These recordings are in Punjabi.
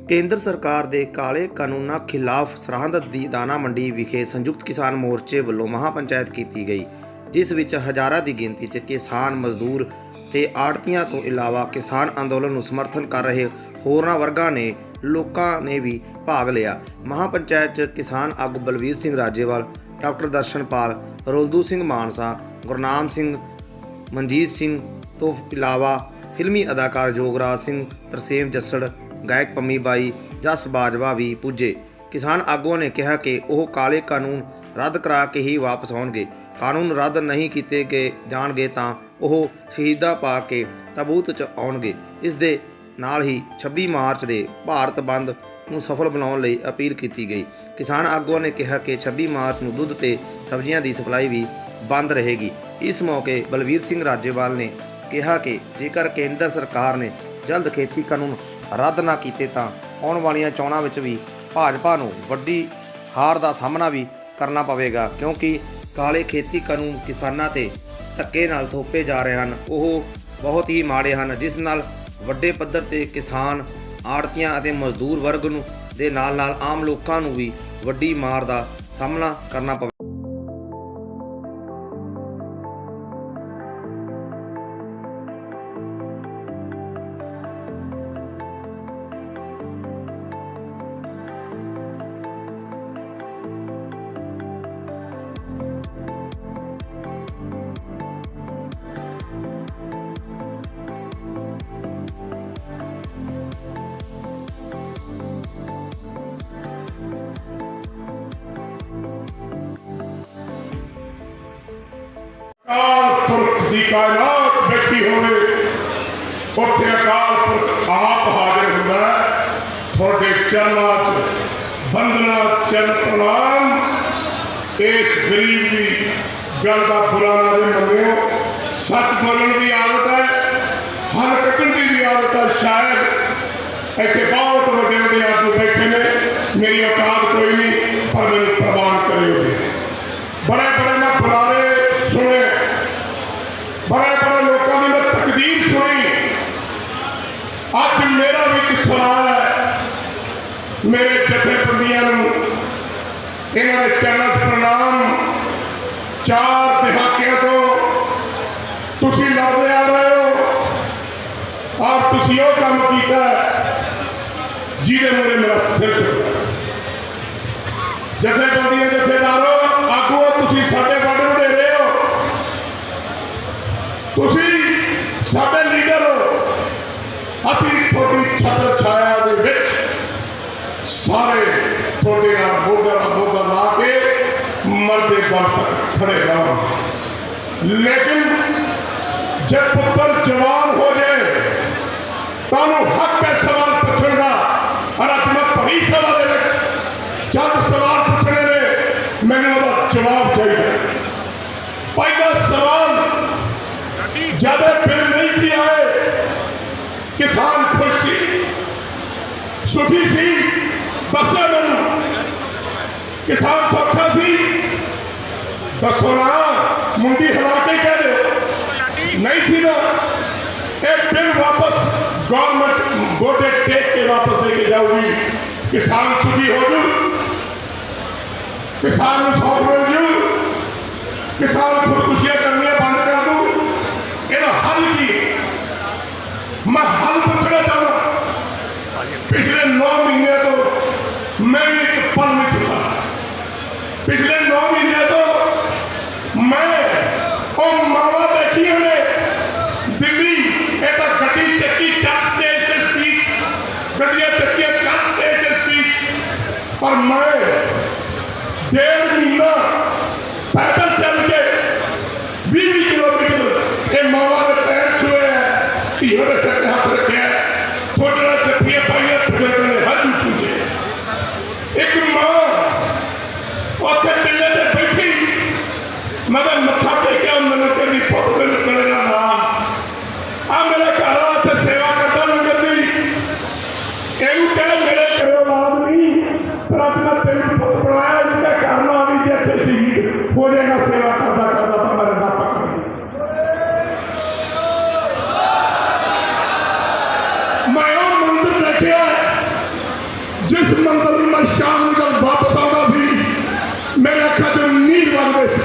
ਕੇਂਦਰ ਸਰਕਾਰ ਦੇ ਕਾਲੇ ਕਾਨੂੰਨਾਂ ਖਿਲਾਫ ਸਰਹੰਦ ਦੀ ਦਾਣਾ ਮੰਡੀ ਵਿਖੇ ਸੰਯੁਕਤ ਕਿਸਾਨ ਮੋਰਚੇ ਵੱਲੋਂ ਮਹਾਪੰਚਾਇਤ ਕੀਤੀ ਗਈ, ਜਿਸ ਵਿੱਚ ਹਜ਼ਾਰਾਂ ਦੀ ਗਿਣਤੀ 'ਚ ਕਿਸਾਨ, ਮਜ਼ਦੂਰ ਤੇ ਆੜ੍ਹਤੀਆਂ ਤੋਂ ਇਲਾਵਾ ਕਿਸਾਨ ਅੰਦੋਲਨ ਨੂੰ ਸਮਰਥਨ ਕਰ ਰਹੇ ਹੋਰਨਾਂ ਵਰਗਾਂ ਨੇ ਲੋਕਾਂ ਨੇ ਵੀ ਭਾਗ ਲਿਆ। ਮਹਾਪੰਚਾਇਤ 'ਚ ਕਿਸਾਨ ਆਗੂ ਬਲਵੀਰ ਸਿੰਘ ਰਾਜੇਵਾਲ, ਡਾਕਟਰ ਦਰਸ਼ਨਪਾਲ, ਰੋਲਦੂ ਸਿੰਘ ਮਾਨਸਾ, ਗੁਰਨਾਮ ਸਿੰਘ, ਮਨਜੀਤ ਸਿੰਘ ਤੋਂ ਇਲਾਵਾ ਫਿਲਮੀ ਅਦਾਕਾਰ ਯੋਗਰਾਜ ਸਿੰਘ, ਤਰਸੇਮ ਜੱਸੜ, ਗਾਇਕ ਪੰਮੀ ਬਾਈ, ਜਸ ਬਾਜਵਾ ਵੀ ਪੁੱਜੇ। ਕਿਸਾਨ ਆਗੂਆਂ ਨੇ ਕਿਹਾ ਕਿ ਉਹ ਕਾਲੇ ਕਾਨੂੰਨ ਰੱਦ ਕਰਾ ਕੇ ਹੀ ਵਾਪਸ ਆਉਣਗੇ। ਕਾਨੂੰਨ ਰੱਦ ਨਹੀਂ ਕੀਤੇ ਗਏ ਜਾਣਗੇ ਤਾਂ ਉਹ ਸ਼ਹੀਦਾਂ ਪਾ ਕੇ ਤਾਬੂਤ 'ਚ ਆਉਣਗੇ। ਇਸ ਦੇ ਨਾਲ ਹੀ 26 ਮਾਰਚ ਦੇ ਭਾਰਤ ਬੰਦ ਨੂੰ ਸਫਲ ਬਣਾਉਣ ਲਈ ਅਪੀਲ ਕੀਤੀ ਗਈ। ਕਿਸਾਨ ਆਗੂਆਂ ਨੇ ਕਿਹਾ ਕਿ 26 ਮਾਰਚ ਨੂੰ ਦੁੱਧ ਤੇ ਸਬਜ਼ੀਆਂ ਦੀ ਸਪਲਾਈ ਵੀ ਬੰਦ ਰਹੇਗੀ। ਇਸ ਮੌਕੇ ਬਲਵੀਰ ਸਿੰਘ ਰਾਜੇਵਾਲ ਨੇ ਕਿਹਾ ਕਿ ਜੇਕਰ ਕੇਂਦਰ ਸਰਕਾਰ ਨੇ ਜਲਦ ਖੇਤੀ ਕਾਨੂੰਨ ਰੱਦ ਨਾ ਕੀਤੇ ਤਾਂ ਆਉਣ ਵਾਲੀਆਂ ਚੋਣਾਂ ਵਿੱਚ ਵੀ ਭਾਜਪਾ ਨੂੰ ਵੱਡੀ ਹਾਰ ਦਾ ਸਾਹਮਣਾ ਵੀ ਕਰਨਾ ਪਵੇਗਾ, ਕਿਉਂਕਿ ਕਾਲੇ ਖੇਤੀ ਕਾਨੂੰਨ ਕਿਸਾਨਾਂ 'ਤੇ ਧੱਕੇ ਨਾਲ ਥੋਪੇ ਜਾ ਰਹੇ ਹਨ। ਉਹ ਬਹੁਤ ਹੀ ਮਾੜੇ ਹਨ, ਜਿਸ ਨਾਲ ਵੱਡੇ ਪੱਧਰ 'ਤੇ ਕਿਸਾਨ, ਆੜ੍ਹਤੀਆਂ ਅਤੇ ਮਜ਼ਦੂਰ ਵਰਗ ਨੂੰ ਦੇ ਨਾਲ ਆਮ ਲੋਕਾਂ ਨੂੰ ਵੀ ਵੱਡੀ ਮਾਰ ਦਾ ਸਾਹਮਣਾ ਕਰਨਾ ਪਵੇਗਾ। अकाल पुरख की कायनात बैठी होवे उत्थे अकाल पुरख आप हाजिर हुंदा है। थोड़े चरणों च बंदना चरण प्रणाम। इस गरीब की गल का बुरा ना मनियो। सच बोलने की आदत है, हर कटन की भी आदत है। शायद इतने बहुत बड़े बड़े आदमी बैठे ने, मेरी औकात कोई नहीं, पर मैंने प्रवान करे बड़े बड़े मैं बुलारे सुने, बड़े बड़े लोगों की मैं तकदीर सुनी। अज मेरा भी एक सवाल है, मेरे जथेबंदियों इन्होंने चरण प्रणाम। 4 दहाकियों तो तुसी लड़ते आ रहे हो और तुसी वो काम किया जिहदे मूहरे मेरा सिर चुका। जथेबंदियों जथेदारों आगूओ तुसी साडे बड़े वडेरे हो, तुसी साडे लीडर हो। असीं तुहाडी छत्र छाया दे विच सारे तुहाडे नाल मोढा ला के मरदे दम तक खड़े रहो। लेकिन जब पुत्र जवान हो जाए तानू हक है सवाल पूछने का। और अज मैं भरी सभा दे विच चंद सवाल पूछने ने, मैंने उसका जवाब चाहिए। पहला सवाल, जब बिल नहीं सी आए किसान खुश सी, सुखी सी, दसो मैनू किसान सौखा सी? दसो ना, मुंडी हिला के कह दो नहीं थी ना। एक बिल वापस गवर्नमेंट गोडे टेक के वापस लेके जाऊगी, किसान सुखी हो जू, किसान को सौंप मिल जू, किसान खुदकुशियां करनी बंद कर दूं। यह हल की मैं हल पूछना चाहूँगा। पिछले 9 महीने तो मैं एक पल नहीं चुका। पिछले 9 महीने तो मैं और मावा देखी ने दिल्ली एक गड्डी चक्की 4 स्टेज के स्पीच, गड्डियां चक्कियां 4 स्टेज के स्पीच, और मैं 1.5 महीना पैदल चल के 20 किलोमीटर ये मावा के पैर छुए हैं, धीरे के सिर हाथ रखे हैं, थोड़ा चप्पियां पाइया ने हज पूछे। एक मां उत्थे टिले ते बैठी, मगर मत्था टेकिया, मैंने कभी पुत मेरे करेगा नाम आ मेरे घर उत्थे सेवा करता लंगर दी। एनू कह मेरे करो नाम नहीं, पर अज मैं तेन पुत बनाया, उनके घर ना भी जे इत्थे शहीद हो जाएगा सेवा करता करता तो मेरे ना। 4 मंदिर मैं शाम को जब वापस आता सी मेरे अखा चो नीर वगते सी।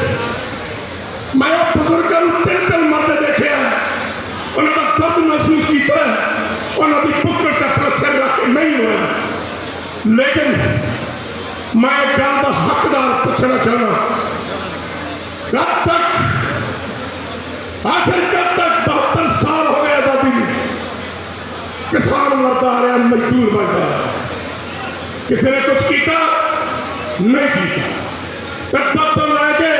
मैं बुजुर्गों तीन दिन मरते देखे उन्होंने दर्द महसूस किया उन्होंने पुत्र अपना सिर रख के नहीं होया। लेकिन मैं गल का हकदार पूछना चाहना कब तक आखिर कब तक 72 साल हो गए आजादी में किसान मरता आ रहा मजदूर बनता आ रहा किसी ने कुछ किया नहीं किया। कटपत तो लैके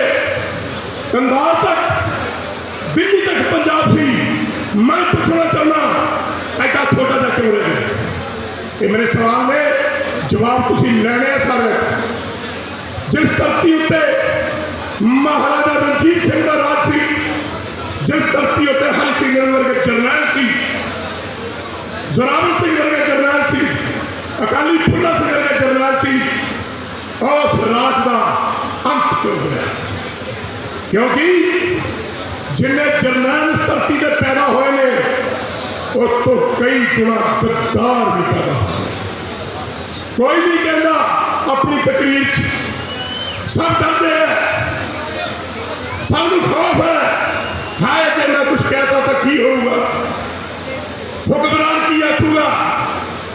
कंधार तक दिल्ली तक पंजाब थी। मैं पूछना चाहना ऐसा छोटा जा क्यों रहे ये मेरे सवाल में जवाब तुम लेने सारे। जिस धरती उत्ते महाराजा रणजीत सिंह का राज सी जिस धरती उत्ते हरि सिंह वर्गे जरनैल सी जोरावर सिंह वर्गे जरनैल सी अकाली फुल्ला सिंह वर्गे जरनैल सी उस राज का अंत क्यों होया? क्योंकि जिन्हें जरनैल इस धरती से पैदा हुए ने उस तो कई गुना गद्दार भी पैदा हुए। कोई नहीं कहता अपनी तकरीर सब डरते हैं सब खौफ है कि मैं कुछ कहता तो की होगा हुक्मरान की आखूंगा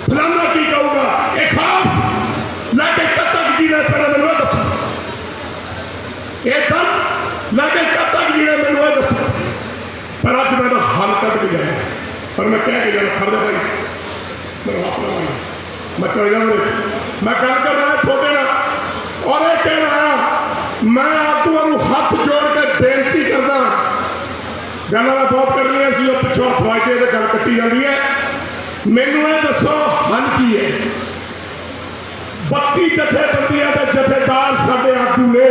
फलाना की कहूंगा एक खौफ लैके कब तक जीना पहले मैंने दसो एक दर्द लैके कब तक जीना मैंने दसो। पर अज मैं तो हल कट के गया पर मैं कह के जाना खड़ जा भाई मेरा हाथ लगा मैं चल जाऊँ मैं गल कर रहा छोटे ना और एक कह रहा मैं आगुआ हाथ जोड़ के बेनती करना गल बहुत करनी है पिछों हथ वाजे तो गल कट्टी जाती है। मैनू ये दसो हल की है? 32 जथेबंदियां के जथेदार साडे आगू ने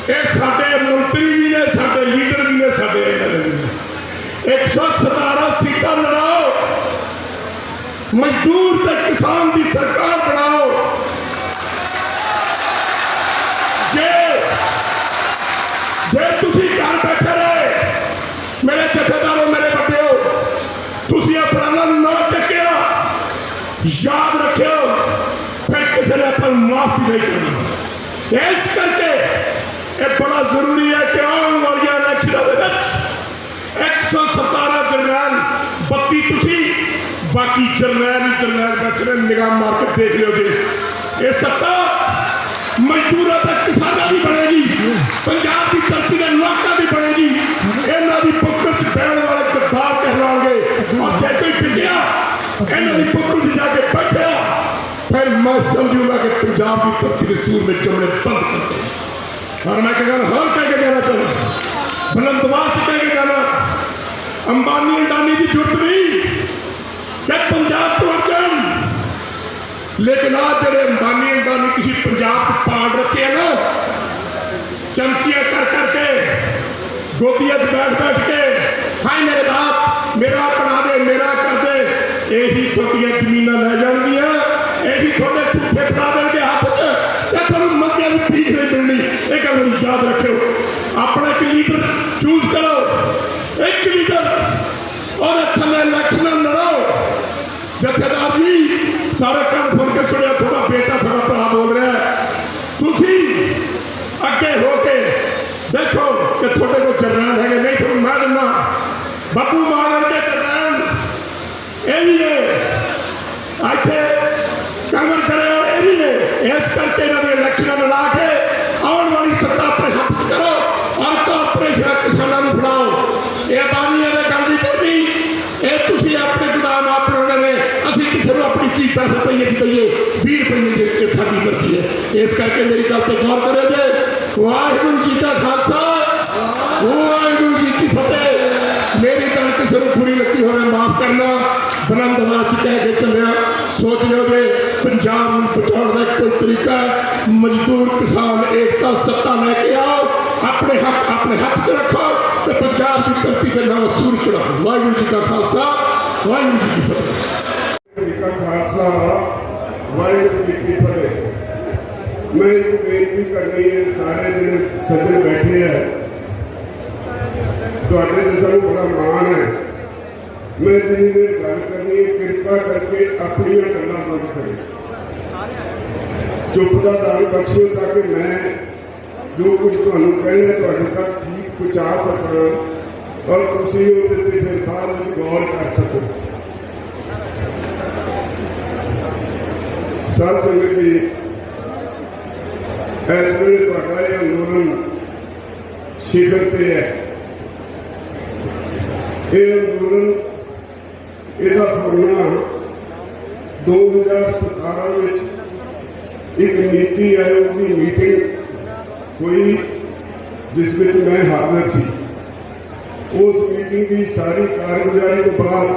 ये साडे मंत्री भी ने साडे लीडर भी ने साडे 117 सीटां लड़ाओ मजदूर ते किसान की सरकार बनाओ। जे जे तुसी घर बैठे रहे मेरे जथेदारों मेरे बड़े तुसी अपना ना चकिया याद रखियो फिर किसी ने अपन माफ भी नहीं करना। इस करके ये बड़ा जरूरी है कि आने वाली इलेक्शन 117 जरनैल 32 तुसी बाकी जरनैल ही जरनैल बैठे निगाह मार के देख लो जी ये सत्ता मजदूरों तक किसानों की बनेगी पंजाब की धरती के लोगों की बनेगी। इन्हों की पुत्र च बहन वाले गद्दार कहलाओगे और जे कोई पिटिया इन्हों की पुत्र च जाके बैठा फिर मैं समझूंगा कि पंजाब की धरती के सूर में जमने बंद कर दे। और मैं क्या हर कह के जाना चाहूँ बुलंदवाज कह के जाना अंबानी अडानी की जरूरत नहीं क्या पंजाब तो हट जाए। लेकिन आज जो अंबानी अडानी किसी पंजाब को पाड़ रखे है ना चमचियां कर करके गोदिया बैठ बैठ के हाय मेरे बाप मेरा बना दे मेरा कर दे यही थोड़िया जमीन लै जाएगियां यही थोड़े पुठे बना देंगे हाथ च मंगिया भी भीख नहीं मिलनी। एक गल याद रखो अपना एक लीडर चूज करो एक लीडर और थले इलेक्शन लड़ो। जथेदार जी सारे काम फुल के सुनिया थोड़ा बेटा थोड़ा भरा बोल रहा है तुसी अगे हो के देखो कि थोड़े को जरनैल है नहीं तो मैं दिना बापू मान के जरनैल ये भी ने इतने कांग्रेस करे ये भी ने इस करके इन्होंने इलेक्शन लड़ा के आने वाली सत्ता अपने हाथ च करो और कारपोरेशन किसानों को फड़ाओ। ये बानिया ने गल नहीं करनी ये तुसी अपने गुदाम आप बनाने ने असी किसी को अपनी चीज 10 रुपये च दईए 20 रुपये ये साड़ी मर्जी है। इस करके मेरी गल पर गौर करो जे वाहिगुरू जी का खालसा वाहिगुरू जी की फतेह। मेरी गल किसी को बुरी लगी हो माफ करना बुलंद आवाज कह के चलिया सोच लो जे पंजाब में बचाने का कोई तरीका मजदूर किसान एकता सत्ता लेके आओ अपने हाथ च रखो तो पंजाब की धरती पर नवा सूरज चढ़ाओ। वाहिगुरू जी का खालसा वाहिगुरू जी की फतेह। खालसा वाहिगुरू जी की फतेह। मैं एक बेनती करनी है सारे जिन्हें सज्जन बैठे हैं तो सानू बड़ा मान है मैं जिन्नी देर गल करनी है कृपा करके अपनी गल्लां बंद करें चुप का दान बख्शो ताकि मैं जो कुछ तुहानू कहना तुहाडे तक ठीक पहुँचा सकां और तुसीं उहदे ते फिर बाद विच गौर कर सको। साध संगत जी, इस वेले तुहाडा यह अंदोलन शिखर ते है। यह अंदोलन इसका फुरना 2017 में एक नीति आयोग की मीटिंग हुई जिस विच मैं हाजिर सी। उस मीटिंग की सारी कारगुजारी के बाद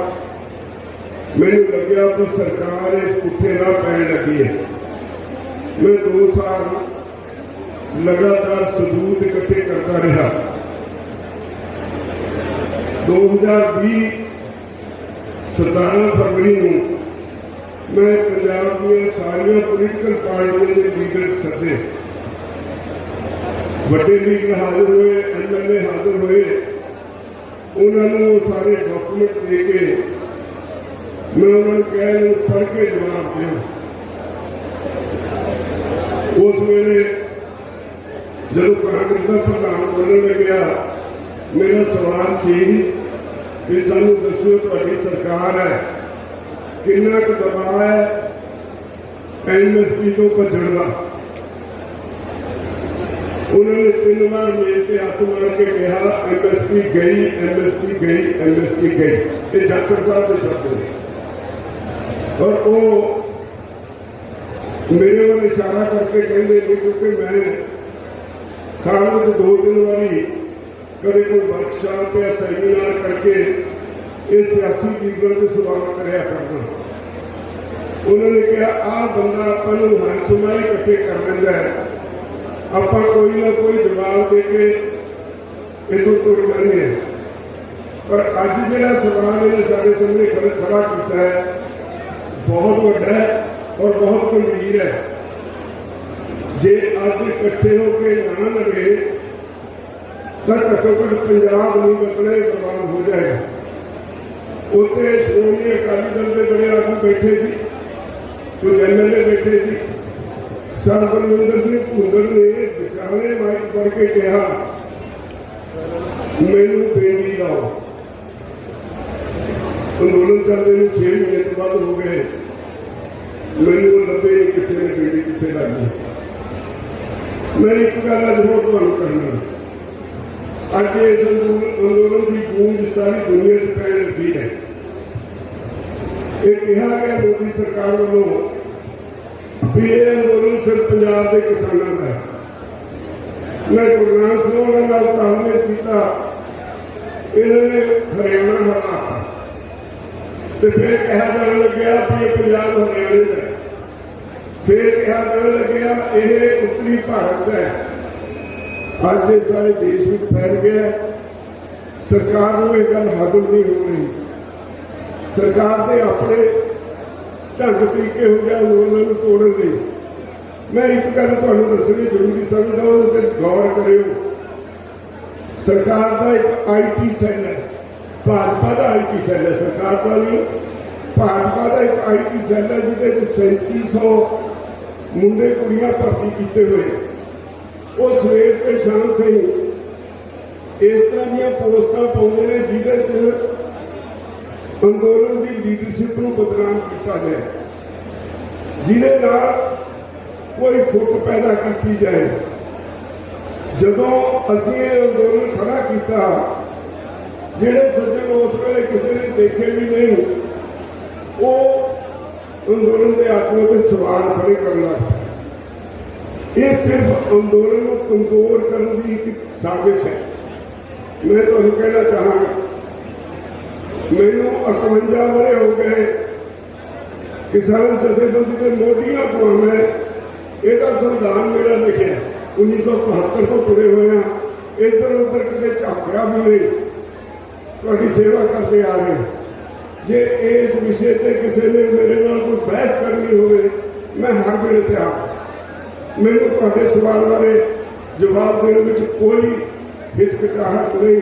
मैंने लग्या कि सरकार इस पुठे ना पैन लगी है। मैं 2 साल लगातार सबूत इकट्ठे करता रहा। 2020 17 फरवरी को मैं पंजाब दी सारिया पोलिटिकल पार्टियों के लीडर सदे, बड़े लीडर हाजिर हुए, MLA हाजिर हुए। उन्होंने वो सारे डॉक्यूमेंट दे के मैं उन्होंने कहा पढ़ के जवाब दो। उस वेले जो कांग्रेस का प्रधान बोलने लग्या, मेरा सवाल सी कि सानू दस्यो तुहाडी सरकार है कितना क दबाव है MSP तो भजन का। उन्होंने 3 बार मेज पे हाथ मार के कहा MSP गई, MSP गई, MSP गई। ये जाखड़ साहब के शब्द ने और वो मेरे वाल इशारा करके कहते थे क्योंकि मैं साल में 2-3 बारी कभी कोई वर्कशॉप या सैमीनार करके ये सियासी लीडर के सवाल कराया करना। उन्होंने कहा आ बंदा अपन हंसमाई इकट्ठे कर लेंदा है, आप कोई ना कोई जवाब दे के इधर तुर जाने। पर अज जो सवाल इन्हें सारे सामने खड़ा किया है बहुत बड़ा है और बहुत गंभीर है। जे अज इकट्ठे होकर ना लड़े तो घट्टो घट पंजाब नहीं बदले, बर्बाद हो जाएगा। उत्ते श्रोमणी अकाली दल के बड़े आगू बैठे सी, कुछ MLA बैठे सी। सर बलविंदर सिंह भुंदड़ ने विचाले माइक पढ़ के कहा मैनू बेटी लाओ। अंदोलन चलते 6 महीने तो बाद हो गए, मैनू लभे कितने ने बेटी कितने लगी। मैं एक गल अज होर तुहानू करनी, अज इस अंदोलन की गूंज सारी दुनिया च पैन लगी है। ये कहा गया मोदी सरकार वालों भी ये अंदोलन सिर्फ पंजाब के किसानों का है। मैं गुरनाम सिंह नाल तालमेल किया, इन्होंने हरियाणा हराता तो फिर कहा जाने लग्या भी ये पंजाब हरियाणे का, फिर कहा जाने लग्या ये उत्तरी भारत है। अज ये सारे देश में फैल गया। सरकार को यह गल हासिल नहीं हो रही। सरकार के अपने ढंग तरीके हो गया अंदोलन तोड़न के। मैं एक गल तुहानू दसनी जरूरी समझदा, उस पर गौर करियो। सरकार का एक IT सैल है, भाजपा का IT सैल है, सरकार का नहीं। भाजपा का एक IT सैल है जिसे 3700 मुंडे कुड़ियां भर्ती किए हुए। वो सवेर के शाम से इस तरह दी पोस्टां पाउंदे ने जिहदे अंदोलन की लीडरशिप को बदनाम किया जाए, जिहदे नाल कोई फुट पैदा की जाए। जदों असीं ये अंदोलन खड़ा किया, जिहड़े सज्जन उस वेले किसी ने देखे भी नहीं, वो अंदोलन के आगुओं के सवाल खड़े करने लग। ये सिर्फ अंदोलन को कमजोर करने की एक साजिश है। मैं तुहानू कहना चाहांगा, मैनू 51 वरे हो गए किसान जथेबंदी के मोदियां को मैं यदा संविधान मेरा लिखे 1975 तो जुड़े हुए हैं, इधर उधर कितने झाकिया भी नहीं, थोड़ी सेवा करते आ रहे। जे इस विषय से किसी ने मेरे नाल कोई बहस करनी होवे, मैं हर वेले तैयार। मैनू तुहाडे सवाल बारे जवाब देने में कोई हिचकिचाहट नहीं,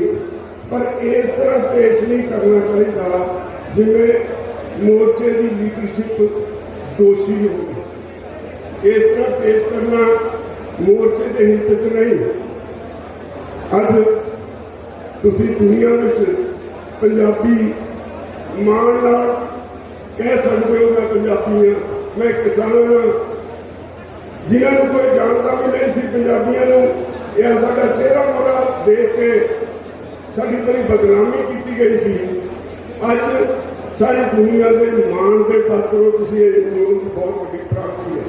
पर इस तरह पेश नहीं करना चाहिए जिमें मोर्चे की लीडरशिप दोषी हो। इस तरह पेश करना मोर्चे के हित च नहीं। अज तुसी दुनिया में पंजाबी मान नाल कह सकते हो मैं पंजाबी हाँ, मैं किसान हाँ, जिन्होंने कोई जानता भी नहीं सी पंजाबियों को यह साडा चेहरा मोहरा देख के साड़ी बड़ी बदनामी की गई सी। अज सारी दुनिया के मान के पात्र हो, तुसी ये बहुत बड़ी प्राप्ति है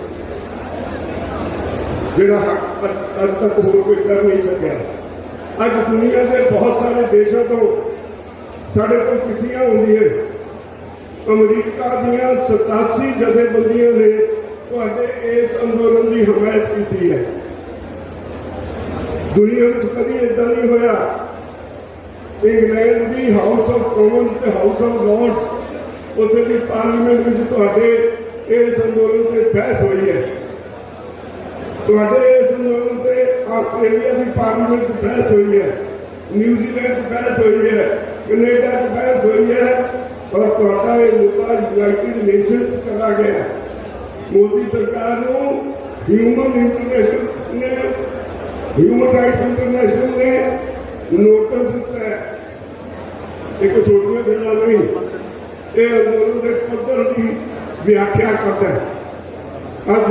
जिहड़ा अज तक होर कोई कर नहीं सकिया। अज दुनिया के बहुत सारे देशों तो साढ़े को चिट्ठियां होंगी है। अमरीका दियां 87 जथेबंदियों ने तुहाडे इस अंदोलन की हमायत की है। दुनिया में कभी इदा नहीं होया। इंग्लैंड की हाउस ऑफ कॉमन्स ते हाउस ऑफ लॉर्ड्स उत्थे की पार्लीमेंट में तुहाडे इस अंदोलन से बहस हुई है। तुहाडे इस अंदोलन से आस्ट्रेलिया की पार्लीमेंट बहस हुई है, न्यूजीलैंड बहस हुई है, कनेडा बहस हुई है और तुहाडा ये मुद्दा यूनाइटेड नेशंस चला गया। मोदी सरकार को ह्यूमन राइट्स इंटरनेशनल ने नोटिस दिता है। एक छोटिया गल्लां नहीं, ये अंदोलन के पद्धर की व्याख्या करता है। अज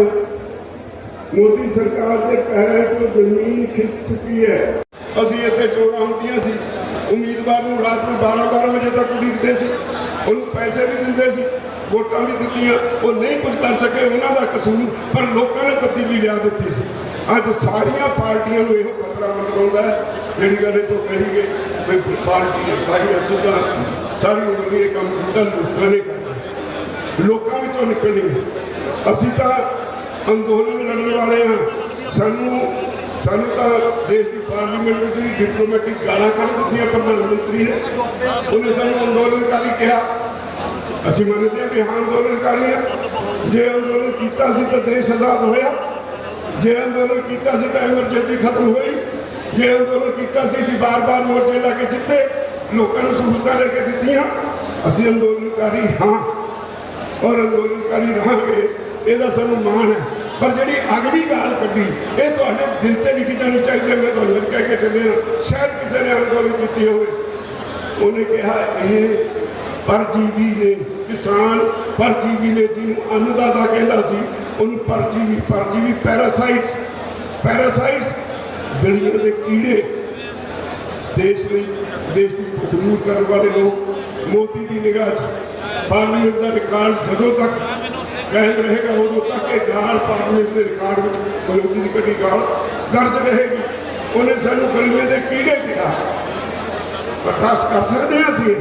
मोदी सरकार के पैरों को जमीन खिस चुकी है। असीं इत्थे चोणां होंदियां सी, उम्मीदवार को रात में 12-12 बजे तक उड़ीकते सी, उन्होंने पैसे भी दिंदे सी, वोटां भी दित्तियां, वो नहीं कुछ कर सके, उन्हां दा कसूर, पर लोगों ने तब्दीली लिया दी सी। अज सारिया पार्टियों को यह खतरा मंडराउंदा है जिहड़ी गल तो कही गई कोई पार्टी भाई असीं तां सारी उम्र ये काम कीता, लोगों ने करना, लोगों विचों निकलनी है। असीं तां अंदोलन लड़न वाले हाँ। सानू तां देश की पार्लीमेंट में डिप्लोमैटिक गालां कढ़ दित्तियां प्रधानमंत्री ने, उन्हें सानू अंदोलनकारी कहा। असीं मानते हैं कि हाँ अंदोलनकारी है। जे अंदोलन किया तो देश आज़ाद होया, जे अंदोलन किया तो एमरजेंसी खत्म हुई, जे अंदोलन किया बार-बार मोर्चे लैके जिते, लोगों को सहूलतां लेके दित्तियां। असीं अंदोलनकारी हाँ और अंदोलनकारी रहांगे, ਇਹਦਾ ਸਾਨੂੰ ਮਾਣ है। पर जी अगली गाल कढ़ी ये तुहाडे दिल से लिखी जानी चाहिए। मैं तुहानूं कह के चलिया, शायद किसी ने अंदोलन की हो, उन्हें कहा ये परजीवी ने, किसान परजीवी ने, जिन्होंने अन्नदाता कहता सी उन्होंने परजीवी पैरासाइट्स गलियों के कीड़े, देश की भुख दूर करने वाले लोग। मोदी की निगाह पार्लीमेंट का रिकॉर्ड जदों तक कायम रहेगा उदों तक ये गाल पार्लीमेंट के रिकॉर्ड में मोदी की कड़ी गाल दर्ज रहेगी। उन्हें सानू गलियों के कीड़े कहा, बर्दाश्त कर सकते हैं असीं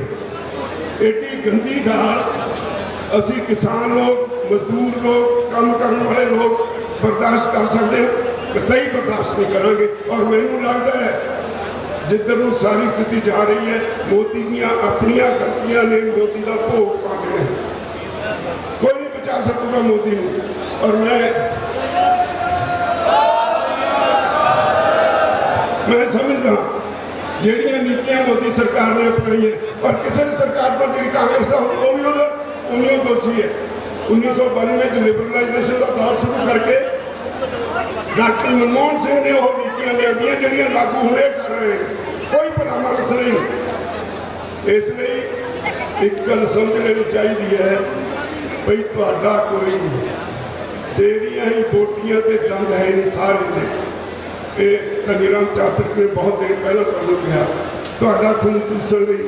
एडी गंदी गाल? असीं किसान लोग, मजदूर लोग, काम करने वाले लोग बर्दाश्त कर सकते हैं? कतई बर्दाश्त नहीं करांगे। और मैनूं लगता है जिधर नूं सारी स्थिति जा रही है, मोदी दियां अपनियां गलतियां ने मोदी का भोग पा गए हैं। कोई नहीं बचा सकूगा मोदी को। और मैं समझदा ਜਿਹੜੀਆਂ ਨੀਤੀਆਂ मोदी सरकार ने अपनाई है, और किसी सरकार पर जी कांग्रेस है वो भी उन्हीं दोषी है। 1992 लिबरलाइजेशन का दौर शुरू करके डॉक्टर मनमोहन सिंह ने वो नीतियां लिया ਜਿਹੜੀਆਂ लागू होने कर रहे हैं, कोई परामर्श नहीं। इसलिए एक गल समझ लेनी चाहिए है भाई तुहाडा कोई तेरियां ही बोटियां ते दंद है नहीं सारे ने। धनीराम चातक ने बहुत देर पहले तुहानूं कहा तुहाडा खून चूसण लई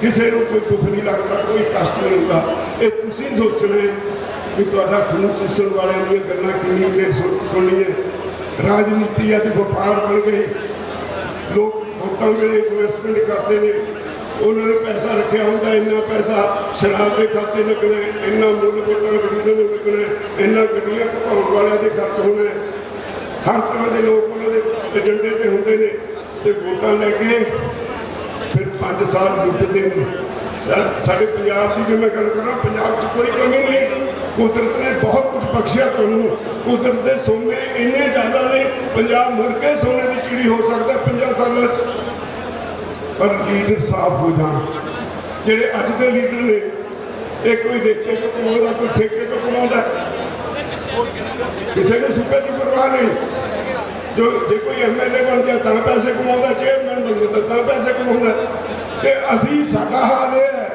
किसी को कोई दुख नहीं लगता, कोई कष्ट नहीं होता। ये तुसीं सोचना है कि तुहाडा खून चूसण वाले दीयां गल्लां कितनी देर सुणनी है। राजनीति अज व्यापार बन गई, लोग वोटां वेले इन्वेस्टमेंट करते हैं, उन्होंने पैसा रखा होंगे, इन्ना पैसा शराब के खाते लगना है, इन्ना मुल वोटां खरीदण नूं लगना है, इन्ना गड्डियां घटाउण वालियां दे खर्च होना है। हर तरह के लोग उन्होंने एजेंडे पे होंगे ने ते वोटां लैके फिर 5 साल लुटते हैं। साढ़े पंजाब की जो मैं गल करा, पंजाब च कोई कमी नहीं, कुदरत ने बहुत कुछ बख्शिया तुहानूं। कुदरत के सोने इन्ने ज़्यादा ने, पंजाब मुड़ के सोने की चिड़ी हो सकता 50 सालों च। पर लीडर साफ हो जाए, जेडे अज के लीडर ने, एक कोई देखे चो कमाउंदा, कोई ठेके चो कमाउंदा, ਕਿਸੇ ਨੂੰ ਸੁੱਕੇ ਦੀ ਪਰਵਾਹ ਨਹੀਂ। ਜੋ ਜੇ ਕੋਈ ਐਮਐਲਏ ਬਣ ਗਿਆ ਤਾਂ ਪੈਸੇ ਕਮਾਉਂਦਾ, ਚੇਅਰਮੈਨ ਬਣ ਜਾਂਦਾ ਤਾਂ ਪੈਸੇ ਕਮਾਉਂਦਾ। ਤੇ ਅਸੀਂ ਸਾਡਾ ਹਾਲ ਇਹ ਹੈ,